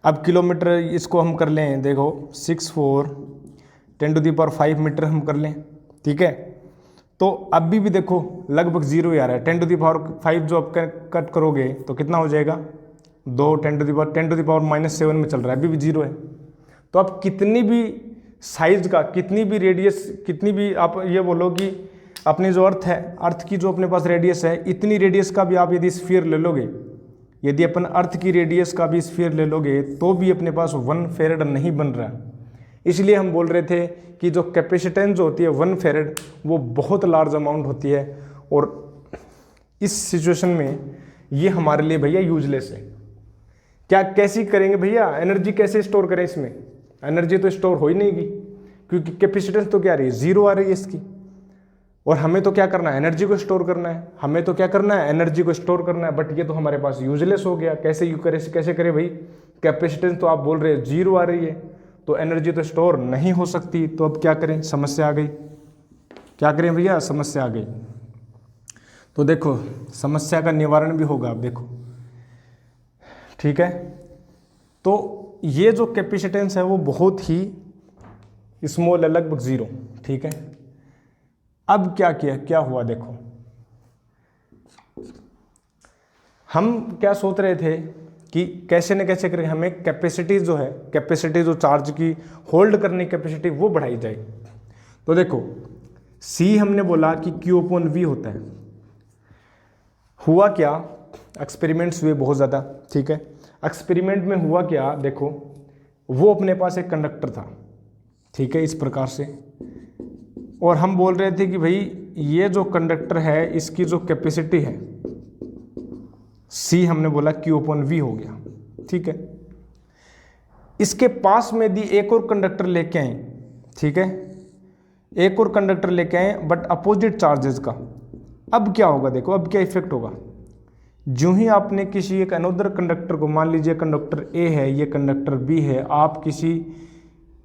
अब किलोमीटर इसको हम कर लें, देखो 64 10⁵ मीटर हम कर लें, ठीक है। तो अभी भी देखो लगभग 0 ही आ रहा है। 10⁵ जो आप कट करोगे तो कितना हो जाएगा 2, 10⁻⁻7 में चल रहा है, अभी भी 0 है। तो आप कितनी भी साइज का, कितनी भी रेडियस, कितनी भी आप ये बोलो कि अपनी जो अर्थ है, अर्थ की जो अपने पास रेडियस है, इतनी रेडियस का भी आप यदि स्फीयर ले लोगे, यदि अपन अर्थ की रेडियस का भी स्फीयर ले लोगे तो भी अपने पास 1 फेरेड नहीं बन रहा। इसलिए हम बोल रहे थे कि जो कैपेसिटेंस जो होती है 1 फेरेड वो बहुत लार्ज अमाउंट होती है, और इस सिचुएशन में ये हमारे लिए भैया यूजलेस है। क्या कैसी करेंगे भैया, एनर्जी कैसे स्टोर करें इसमें, एनर्जी तो स्टोर हो ही नहीं गई, क्योंकि कैपेसिटेंस तो क्या आ रही है 0 आ रही है इसकी। और हमें तो क्या करना है, एनर्जी को स्टोर करना है, हमें तो क्या करना है, एनर्जी को स्टोर करना है। बट ये तो हमारे पास यूजलेस हो गया। कैसे करें भाई, कैपेसिटेंस तो आप बोल रहे हैं 0 आ रही है, तो एनर्जी तो स्टोर नहीं हो सकती। तो अब क्या करें, समस्या आ गई। क्या करें भैया, समस्या आ गई। तो देखो समस्या का निवारण भी होगा, अब देखो, ठीक है। तो ये जो कैपेसिटेंस है वो बहुत ही स्मॉल है, लगभग 0, ठीक है। अब क्या किया, क्या हुआ, देखो हम क्या सोच रहे थे कि कैसे न कैसे करके हमें कैपेसिटी जो है, कैपेसिटी जो चार्ज की होल्ड करने की कैपेसिटी वो बढ़ाई जाए। तो देखो C हमने बोला कि Q/V होता है। हुआ क्या, एक्सपेरिमेंट्स हुए बहुत ज़्यादा, ठीक है। एक्सपेरिमेंट में हुआ क्या, देखो वो अपने पास एक कंडक्टर था, ठीक है, इस प्रकार से। और हम बोल रहे थे कि भाई ये जो कंडक्टर है इसकी जो कैपेसिटी है C हमने बोला Q/V हो गया, ठीक है। इसके पास में यदि एक और कंडक्टर लेके आए, ठीक है, एक और कंडक्टर लेके आए बट अपोजिट चार्जेस का। अब क्या होगा, देखो अब क्या इफेक्ट होगा। जो ही आपने किसी एक अनदर कंडक्टर को, मान लीजिए कंडक्टर A है, ये कंडक्टर B है, आप किसी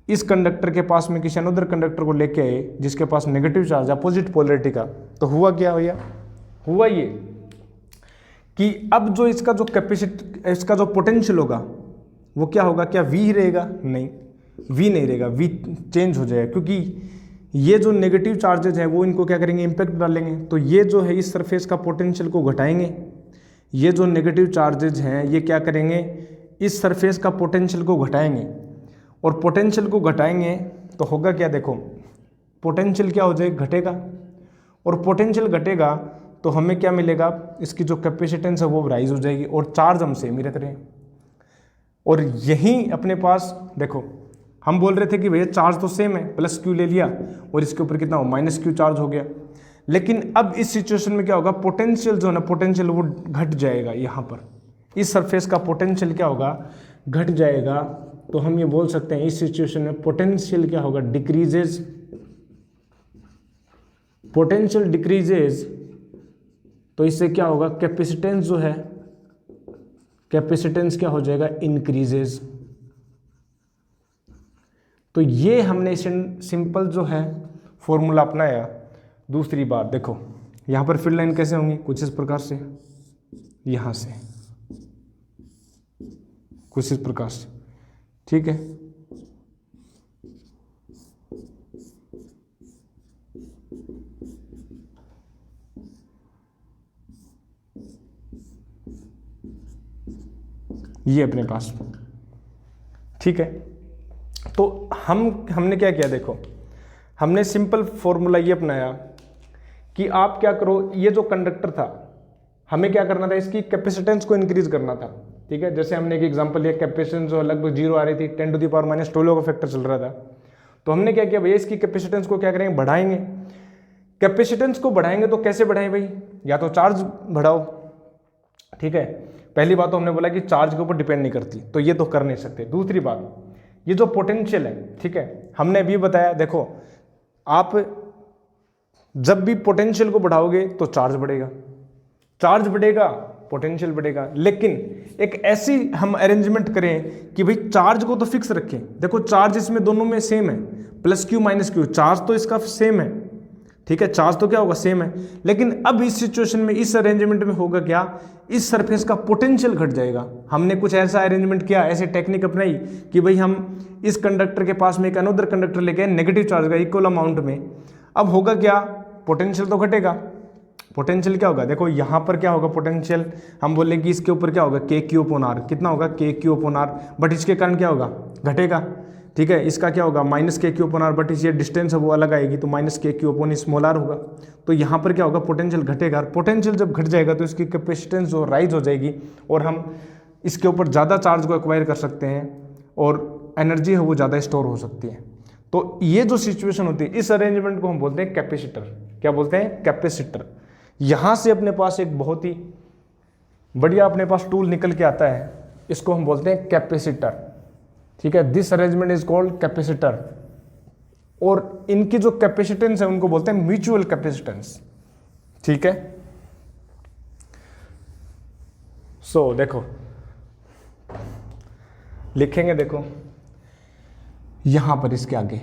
इस कंडक्टर के पास में किसी अनदर कंडक्टर को लेके आए जिसके पास नेगेटिव चार्ज, अपोजिट पोलरिटी का, तो हुआ क्या भैया, हुआ ये कि अब जो इसका जो कैपेसिटी, इसका जो पोटेंशियल होगा वो क्या होगा, क्या V ही रहेगा, नहीं V नहीं रहेगा, V चेंज हो जाएगा, क्योंकि ये जो नेगेटिव चार्जेज हैं वो इनको क्या करेंगे, इम्पैक्ट डालेंगे। तो ये जो है इस सरफेस का पोटेंशियल को घटाएंगे, ये जो नेगेटिव चार्जेज हैं ये क्या करेंगे, इस सरफेस का पोटेंशियल को घटाएंगे। और पोटेंशियल को घटाएंगे तो होगा क्या, देखो पोटेंशियल क्या हो जाएगा, घटेगा। और पोटेंशियल घटेगा तो हमें क्या मिलेगा, इसकी जो कैपेसिटेंस है वो राइज हो जाएगी, और चार्ज हम सेम ही रख रहे हैं। और यहीं अपने पास देखो हम बोल रहे थे कि भैया चार्ज तो सेम है, +Q ले लिया और इसके ऊपर कितना हो, -Q चार्ज हो गया। लेकिन अब इस सिचुएशन में क्या होगा, पोटेंशियल जो है ना, पोटेंशियल वो घट जाएगा। यहाँ पर इस सरफेस का पोटेंशियल क्या होगा, घट जाएगा। तो हम ये बोल सकते हैं इस सिचुएशन में पोटेंशियल क्या होगा, डिक्रीजेज, पोटेंशियल डिक्रीजेज। तो इससे क्या होगा, कैपेसिटेंस जो है, कैपेसिटेंस क्या हो जाएगा, इंक्रीजेज। तो ये हमने सिंपल जो है फॉर्मूला अपनाया। दूसरी बात देखो, यहाँ पर फील्ड लाइन कैसे होंगी, कुछ इस प्रकार से, यहाँ से कुछ इस प्रकार से, ठीक है। ये अपने पास, ठीक है। तो हमने क्या किया, देखो हमने सिंपल फॉर्मूला ये अपनाया कि आप क्या करो, ये जो कंडक्टर था हमें क्या करना था, इसकी कैपेसिटेंस को इंक्रीज करना था, ठीक है। जैसे हमने एक एग्जांपल लिया, कैपेसिटेंस जो लगभग 0 आ रही थी, 10⁻⁻12 का फैक्टर चल रहा था। तो हमने क्या किया भैया, इसकी कैपेसिटेंस को क्या करेंगे, बढ़ाएंगे। कैपेसिटेंस को बढ़ाएंगे तो कैसे बढ़ाएं भाई, या तो चार्ज बढ़ाओ, ठीक है। पहली बात तो हमने बोला कि चार्ज के ऊपर डिपेंड नहीं करती, तो ये तो कर नहीं सकते। दूसरी बात, ये जो पोटेंशियल है, ठीक है, हमने अभी बताया, देखो आप जब भी पोटेंशियल को बढ़ाओगे तो चार्ज बढ़ेगा, चार्ज बढ़ेगा पोटेंशियल बढ़ेगा। लेकिन एक ऐसी हम अरेंजमेंट करें कि भाई चार्ज को तो फिक्स रखें। देखो चार्ज इसमें दोनों में सेम है, +Q -Q, चार्ज तो इसका सेम है, ठीक है, चार्ज तो क्या होगा, सेम है। लेकिन अब इस सिचुएशन में, इस अरेंजमेंट में होगा क्या, इस सरफेस का पोटेंशियल घट जाएगा। हमने कुछ ऐसा अरेंजमेंट किया, ऐसे टेक्निक अपनाई कि भाई हम इस कंडक्टर के पास में एक अनदर कंडक्टर लेके आए नेगेटिव चार्ज का इक्वल अमाउंट में। अब होगा क्या, पोटेंशियल तो घटेगा। पोटेंशियल क्या होगा, देखो यहाँ पर क्या होगा पोटेंशियल, हम बोलेंगे कि इसके ऊपर क्या होगा, के क्यू अपॉन आर। कितना होगा, के क्यू अपॉन आर, बट इसके कारण क्या होगा, घटेगा। ठीक है, इसका क्या होगा, माइनस के क्यू अपॉन आर, बट इस ये डिस्टेंस है वो अलग आएगी, तो माइनस के क्यू अपॉन स्मॉल आर होगा। तो यहाँ पर क्या होगा, पोटेंशियल घटेगा। पोटेंशियल जब घट जाएगा तो इसकी कैपेसिटेंस जो राइज हो जाएगी और हम इसके ऊपर ज़्यादा चार्ज को एक्वायर कर सकते हैं और एनर्जी है वो ज़्यादा स्टोर हो सकती है। तो ये जो सिचुएशन होती है, इस अरेंजमेंट को हम बोलते हैं कैपेसिटर। क्या बोलते हैं, कैपेसिटर। यहाँ से अपने पास एक बहुत ही बढ़िया अपने पास टूल निकल के आता है, इसको हम बोलते हैं कैपेसिटर। ठीक है, this arrangement is called capacitor. और इनकी जो कैपेसिटेंस है उनको बोलते हैं म्यूचुअल कैपेसिटेंस। ठीक है, सो देखो लिखेंगे, देखो यहां पर इसके आगे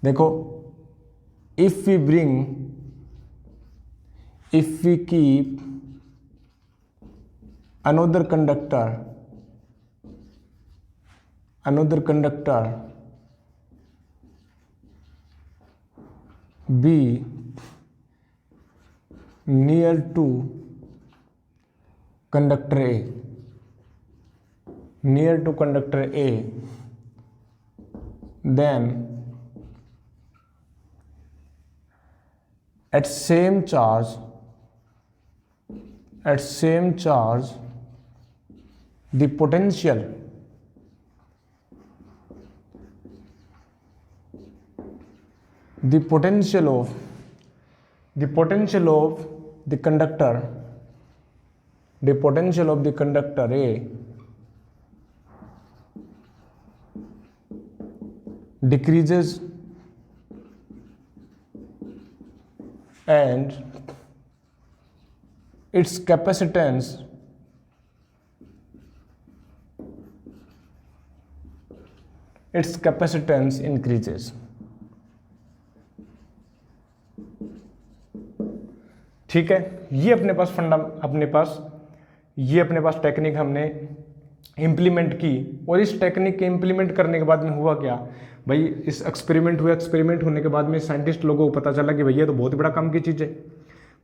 देखो, if we keep another conductor be near to conductor A, then at same charge the potential of the conductor A decreases and its capacitance increases। ठीक है, ये अपने पास टेक्निक हमने इम्प्लीमेंट की। और इस टेक्निक के इम्प्लीमेंट करने के बाद में हुआ क्या भाई, इस एक्सपेरिमेंट होने के बाद में साइंटिस्ट लोगों को पता चला कि भैया तो बहुत ही बड़ा काम की चीज़ है,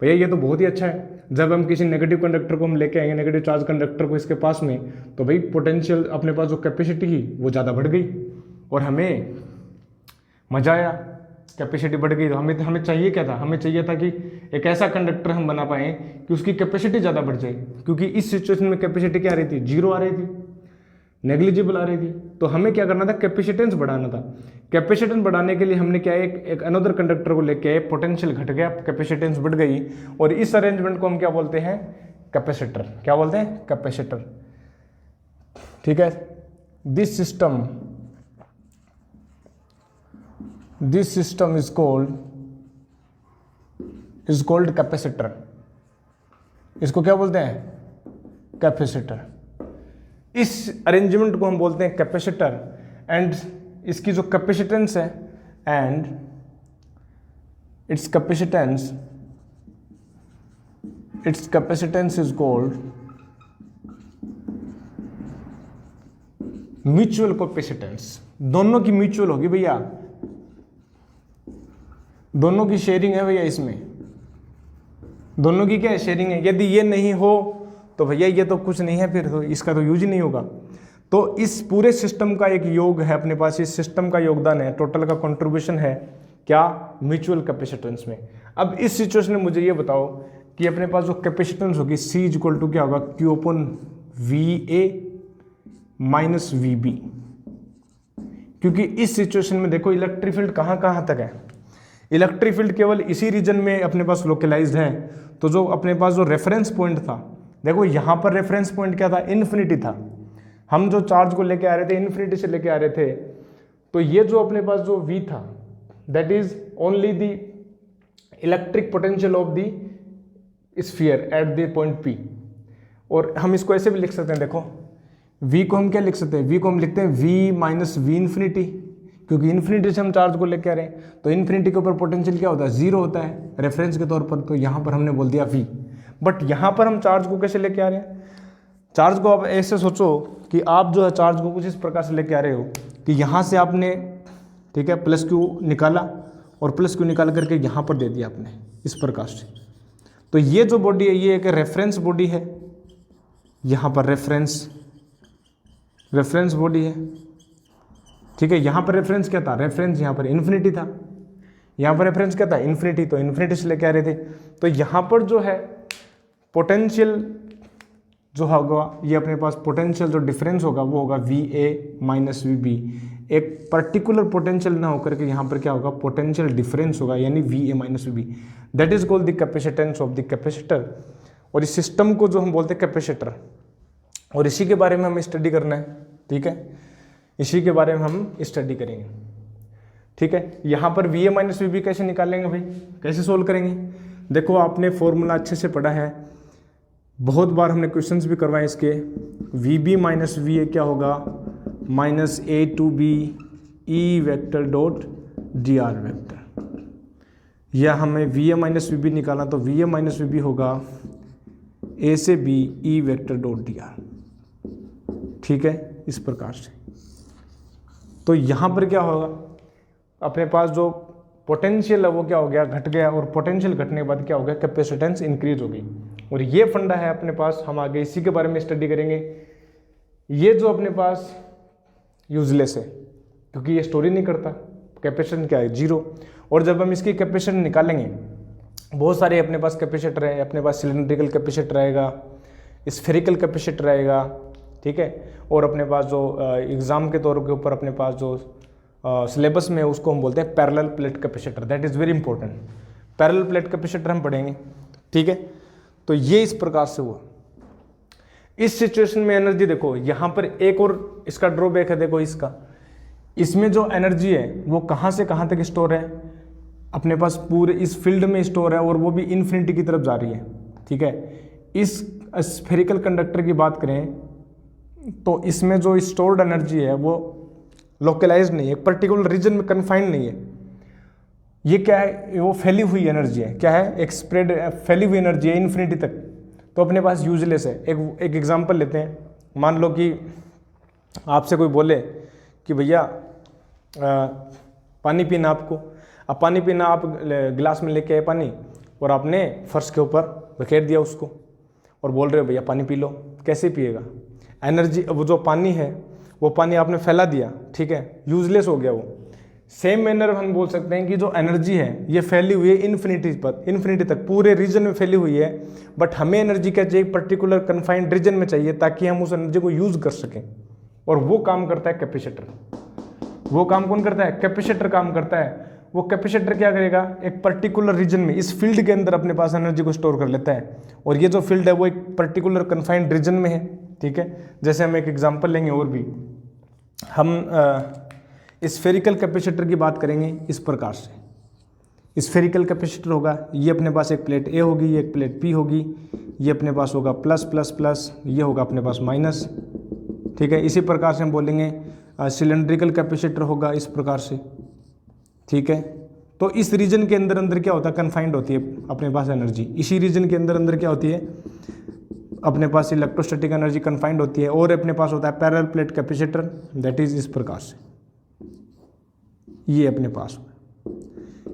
भैया ये तो बहुत ही अच्छा है। जब हम किसी नेगेटिव कंडक्टर को हम लेके आएंगे, नेगेटिव चार्ज कंडक्टर को इसके पास में, तो भाई पोटेंशियल अपने पास जो कैपेसिटी थी वो ज़्यादा बढ़ गई और हमें मज़ा आया, कैपेसिटी बढ़ गई। तो हमें चाहिए क्या था, हमें चाहिए था कि एक ऐसा कंडक्टर हम बना पाएँ कि उसकी कैपेसिटी ज़्यादा बढ़ जाए, क्योंकि इस सिचुएशन में कैपेसिटी क्या आ रही थी, जीरो आ रही थी, नेग्लिजिबल आ रही थी। तो हमें क्या करना था, कैपेसिटेंस बढ़ाना था। कैपेसिटेंस बढ़ाने के लिए हमने क्या, एक अनदर कंडक्टर को लेके आए, पोटेंशियल घट गया, कैपेसिटेंस बढ़ गई, और इस अरेंजमेंट को हम क्या बोलते हैं, कैपेसिटर। क्या बोलते हैं, कैपेसिटर। ठीक है, this system is called capacitor. इसको क्या बोलते हैं, कैपेसिटर। इस अरेंजमेंट को हम बोलते हैं कैपेसिटर। एंड इसकी जो कैपेसिटेंस है, and it's capacitance is called mutual capacitance. दोनों की म्यूचुअल होगी भैया, दोनों की शेयरिंग है भैया, इसमें दोनों की क्या है, शेयरिंग है। यदि ये नहीं हो तो भैया ये तो कुछ नहीं है, फिर तो इसका तो यूज ही नहीं होगा। तो इस पूरे सिस्टम का एक योग है अपने पास, इस सिस्टम का योगदान है, टोटल का कंट्रीब्यूशन है क्या, म्यूचुअल कैपेसिटेंस में। अब इस सिचुएशन में मुझे ये बताओ कि अपने पास जो कैपेसिटेंस होगी C इक्वल टू क्या होगा, Q upon VA minus VB। क्योंकि इस सिचुएशन में देखो इलेक्ट्रिक फील्ड कहाँ तक है, इलेक्ट्रिक फील्ड केवल इसी रीजन में अपने पास लोकलाइज्ड है। तो जो अपने पास जो रेफरेंस पॉइंट था, देखो यहाँ पर रेफरेंस पॉइंट क्या था, इन्फिनिटी था। हम जो चार्ज को लेके आ रहे थे, इन्फिनिटी से लेके आ रहे थे, तो ये जो अपने पास जो V था, that is only the electric potential of the sphere at the point P। और हम इसको ऐसे भी लिख सकते हैं, देखो V को हम क्या लिख सकते हैं, V को हम लिखते हैं V माइनस V इन्फिनिटी, क्योंकि इन्फिनिटी से हम चार्ज को लेके आ रहे हैं, तो इन्फिनिटी के ऊपर पोटेंशियल क्या होता है, जीरो होता है रेफरेंस के तौर पर, तो यहाँ पर हमने बोल दिया V। बट यहाँ पर हम चार्ज को कैसे लेके आ रहे हैं, चार्ज को आप ऐसे सोचो कि आप जो है चार्ज को कुछ इस प्रकार से लेके आ रहे हो कि यहाँ से आपने, ठीक है, प्लस क्यू निकाला और प्लस क्यू निकाल करके यहाँ पर दे दिया आपने इस प्रकार से। तो ये जो बॉडी है ये एक रेफरेंस बॉडी है, यहाँ पर रेफरेंस बॉडी है, ठीक है। यहाँ पर रेफरेंस क्या था, रेफरेंस यहाँ पर इन्फिनिटी था, यहाँ पर रेफरेंस क्या था, इन्फिनिटी, तो इन्फिनिटी से लेके आ रहे थे। तो यहाँ पर जो है पोटेंशियल जो होगा, ये अपने पास पोटेंशियल जो डिफरेंस होगा वो होगा VA माइनस VB। एक पर्टिकुलर पोटेंशियल ना होकर के यहाँ पर क्या होगा, पोटेंशियल डिफरेंस होगा, यानी VA minus VB। That is called the capacitance of the capacitor. और इस सिस्टम को जो हम बोलते हैं कैपेसिटर, और इसी के बारे में हमें स्टडी करना है, ठीक है, इसी के बारे में हम स्टडी करेंगे, ठीक है। यहाँ पर VA माइनस VB कैसे निकालेंगे भाई, कैसे सोल्व करेंगे। देखो आपने फॉर्मूला अच्छे से पढ़ा है, बहुत बार हमने क्वेश्चंस भी करवाए इसके। VB माइनस VA क्या होगा, minus A to B E vector dot DR vector, या हमें VA माइनस VB निकालना, तो VA माइनस VB होगा A से B E vector dot DR, ठीक है, इस प्रकार से। तो यहाँ पर क्या होगा, अपने पास जो पोटेंशियल है वो क्या हो गया, घट गया, और पोटेंशियल घटने के बाद क्या हो गया, कैपेसिटेंस इंक्रीज हो गई। और ये फंडा है अपने पास, हम आगे इसी के बारे में स्टडी करेंगे। ये जो अपने पास यूजलेस है क्योंकि ये स्टोरी नहीं करता, कैपेसिटेंस क्या है, जीरो। और जब हम इसकी कैपेसिटेंस निकालेंगे, बहुत सारे अपने पास कैपेसिटर है, अपने पास सिलेंड्रिकल कैपेसिटर रहेगा, स्फेरिकल कैपेसिटर रहेगा, ठीक है। और अपने पास जो एग्जाम के तौर के ऊपर अपने पास जो सिलेबस में उसको हम बोलते हैं parallel plate capacitor, that is very important. Parallel plate capacitor हम पढ़ेंगे, ठीक है। तो ये इस प्रकार से हुआ। इस सिचुएशन में एनर्जी देखो, यहाँ पर एक और इसका ड्रॉबैक है, देखो इसमें जो एनर्जी है वो कहाँ से कहाँ तक स्टोर है, अपने पास पूरे इस फील्ड में स्टोर है, और वो भी इन्फिनिटी की तरफ जा रही है, ठीक है। इस स्फेरिकल कंडक्टर की बात करें तो इसमें जो स्टोर्ड एनर्जी है वो लोकलाइज्ड नहीं है, एक पर्टिकुलर रीजन में कन्फाइंड नहीं है। ये क्या है, वो फैली हुई एनर्जी है, क्या है, एक स्प्रेड फैली हुई एनर्जी है इन्फिनिटी तक, तो अपने पास यूजलेस है। एक एग्जांपल लेते हैं, मान लो कि आपसे कोई बोले कि भैया पानी पीना आपको, अब पानी पीना, आप गिलास में लेके आए पानी और आपने फर्श के ऊपर बखेर दिया उसको और बोल रहे हो भैया पानी पी लो, कैसे पिएगा, एनर्जी, वो जो पानी है वो पानी आपने फैला दिया, ठीक है, यूजलेस हो गया वो। सेम मैनर हम बोल सकते हैं कि जो एनर्जी है ये फैली हुई है इन्फिनिटी पर, इन्फिनिटी तक पूरे रीजन में फैली हुई है, बट हमें एनर्जी क्या चाहिए, पर्टिकुलर कन्फाइंड रीजन में चाहिए ताकि हम उस एनर्जी को यूज कर सकें, और वो काम करता है कैपेसिटर। वो काम कौन करता है, कैपेसिटर काम करता है। वो कैपेसिटर क्या करेगा, एक पर्टिकुलर रीजन में इस फील्ड के अंदर अपने पास एनर्जी को स्टोर कर लेता है, और ये जो फील्ड है वो एक पर्टिकुलर कन्फाइंड रीजन में है, ठीक है। जैसे हम एक एग्जांपल लेंगे, और भी हम स्फेरिकल कैपेसिटर की बात करेंगे इस प्रकार से। स्फेरिकल कैपेसिटर होगा, ये अपने पास एक प्लेट ए होगी, ये एक प्लेट पी होगी, ये अपने पास होगा प्लस प्लस प्लस, ये होगा अपने पास माइनस, ठीक है। इसी प्रकार से हम बोलेंगे सिलेंड्रिकल कैपेसिटर होगा इस प्रकार से, ठीक है। तो इस रीजन के अंदर अंदर क्या होता है, कन्फाइंड होती है अपने पास एनर्जी, इसी रीजन के अंदर अंदर क्या होती है, अपने पास इलेक्ट्रोस्टैटिक एनर्जी कन्फाइंड होती है। और अपने पास होता है parallel plate capacitor, that is इस प्रकार से, ये अपने पास होगा,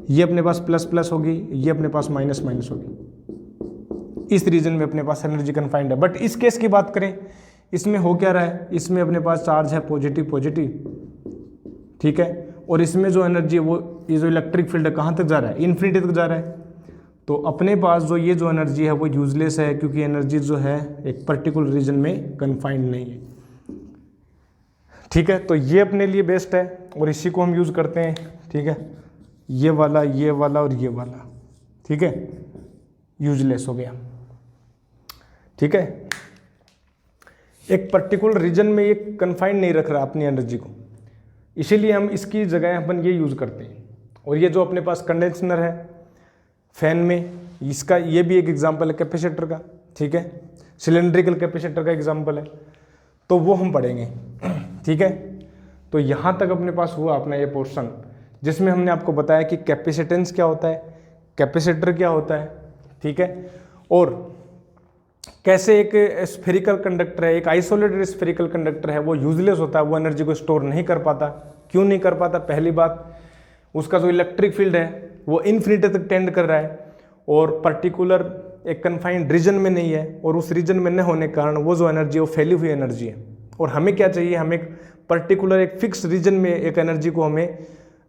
ये अपने पास प्लस प्लस होगी, ये अपने पास माइनस माइनस होगी। इस रीजन में अपने पास एनर्जी कन्फाइंड है। बट इस केस की बात करें, इसमें हो क्या रहा है, इसमें अपने पास चार्ज है पॉजिटिव पॉजिटिव, ठीक है। और इसमें जो एनर्जी है वो, ये जो इलेक्ट्रिक फील्ड है कहाँ तक जा रहा है, इन्फिनिटी तक जा रहा है। तो अपने पास जो ये जो एनर्जी है वो यूजलेस है, क्योंकि एनर्जी जो है एक पर्टिकुलर रीजन में कन्फाइंड नहीं है, ठीक है। तो ये अपने लिए बेस्ट है और इसी को हम यूज़ करते हैं, ठीक है। ये वाला और ये वाला, ठीक है, यूजलेस हो गया, ठीक है। एक पर्टिकुलर रीजन में ये कन्फाइंड नहीं रख रहा अपनी एनर्जी को, इसीलिए हम इसकी जगह अपन ये यूज़ करते हैं। और ये जो अपने पास कंडेंसर है फैन में, इसका ये भी एक एग्जांपल है कैपेसिटर का, ठीक है। सिलेंड्रिकल कैपेसिटर का एग्जांपल है, तो वो हम पढ़ेंगे, ठीक है। तो यहाँ तक अपने पास हुआ अपना ये पोर्शन, जिसमें हमने आपको बताया कि कैपेसिटेंस क्या होता है, कैपेसिटर क्या होता है, ठीक है, और कैसे एक स्फेरिकल कंडक्टर है, एक आइसोलेटेड स्फेरिकल कंडक्टर है, वो यूजलेस होता है, वो एनर्जी को स्टोर नहीं कर पाता। क्यों नहीं कर पाता? पहली बात, उसका जो इलेक्ट्रिक फील्ड है वो इन्फिनिटी तक टेंड कर रहा है और पर्टिकुलर एक कन्फाइंड रीजन में नहीं है, और उस रीजन में न होने के कारण वो जो एनर्जी है वो फैली हुई एनर्जी है। और हमें क्या चाहिए? हमें एक पर्टिकुलर एक फिक्स रीजन में एक एनर्जी को हमें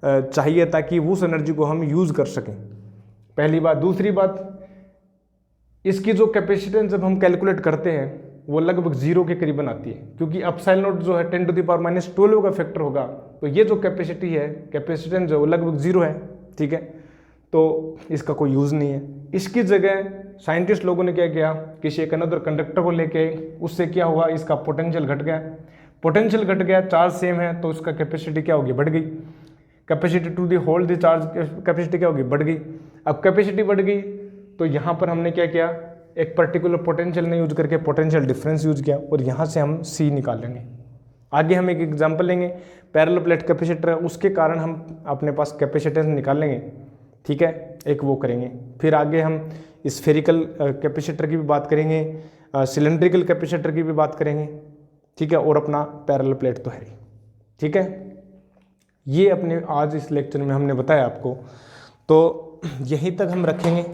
चाहिए ताकि उस एनर्जी को हम यूज़ कर सकें, पहली बात। दूसरी बात, इसकी जो कैपेसिटेंस जब हम कैलकुलेट करते हैं वो लगभग 0 के करीबन आती है, क्योंकि एप्सिलॉन नॉट जो है 10⁻⁻12 का फैक्टर होगा, तो ये जो कैपेसिटी है, कैपेसिटेंस जो है वो लगभग 0 है, ठीक है। तो इसका कोई यूज़ नहीं है। इसकी जगह साइंटिस्ट लोगों ने क्या किया, किसी एक अनदर कंडक्टर को लेके, उससे क्या हुआ, इसका पोटेंशियल घट गया, पोटेंशियल घट गया, चार्ज सेम है, तो उसका कैपेसिटी क्या होगी? बढ़ गई। Capacity to the hold the charge capacity क्या होगी? बढ़ गई। अब कैपेसिटी बढ़ गई तो यहाँ पर हमने क्या किया, एक पर्टिकुलर पोटेंशियल नहीं यूज करके पोटेंशियल डिफरेंस यूज किया, और यहाँ से हम C निकालेंगे। आगे हम एक एग्जांपल लेंगे, पैरेलल प्लेट कैपेसिटर है, उसके कारण हम अपने पास कैपेसिटेंस निकालेंगे, ठीक है, एक वो करेंगे। फिर आगे हम स्फेरिकल कैपेसिटर की भी बात करेंगे, सिलेंड्रिकल कैपेसिटर की भी बात करेंगे, ठीक है, और अपना पैरेलल प्लेट तो है, ठीक है। ये अपने आज इस लेक्चर में हमने बताया आपको, तो यहीं तक हम रखेंगे।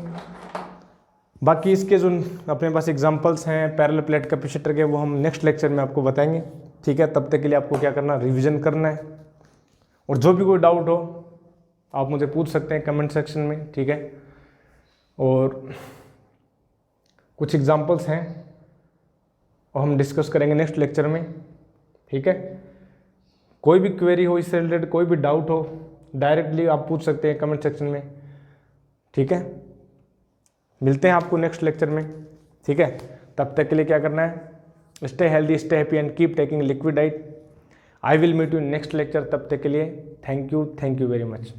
बाकी इसके जो अपने पास एग्जांपल्स हैं पैरेलल प्लेट कैपेसिटर के, वो हम नेक्स्ट लेक्चर में आपको बताएंगे, ठीक है। तब तक के लिए आपको क्या करना, रिवीजन करना है, और जो भी कोई डाउट हो आप मुझे पूछ सकते हैं कमेंट सेक्शन में, ठीक है। और कुछ एग्जांपल्स हैं और हम डिस्कस करेंगे नेक्स्ट लेक्चर में, ठीक है। कोई भी क्वेरी हो इससे रिलेटेड, कोई भी डाउट हो, डायरेक्टली आप पूछ सकते हैं कमेंट सेक्शन में, ठीक है। मिलते हैं आपको नेक्स्ट लेक्चर में, ठीक है। तब तक के लिए क्या करना है, stay healthy, stay happy and keep taking liquid diet. I will meet you next lecture. तब तक के लिए थैंक यू वेरी मच।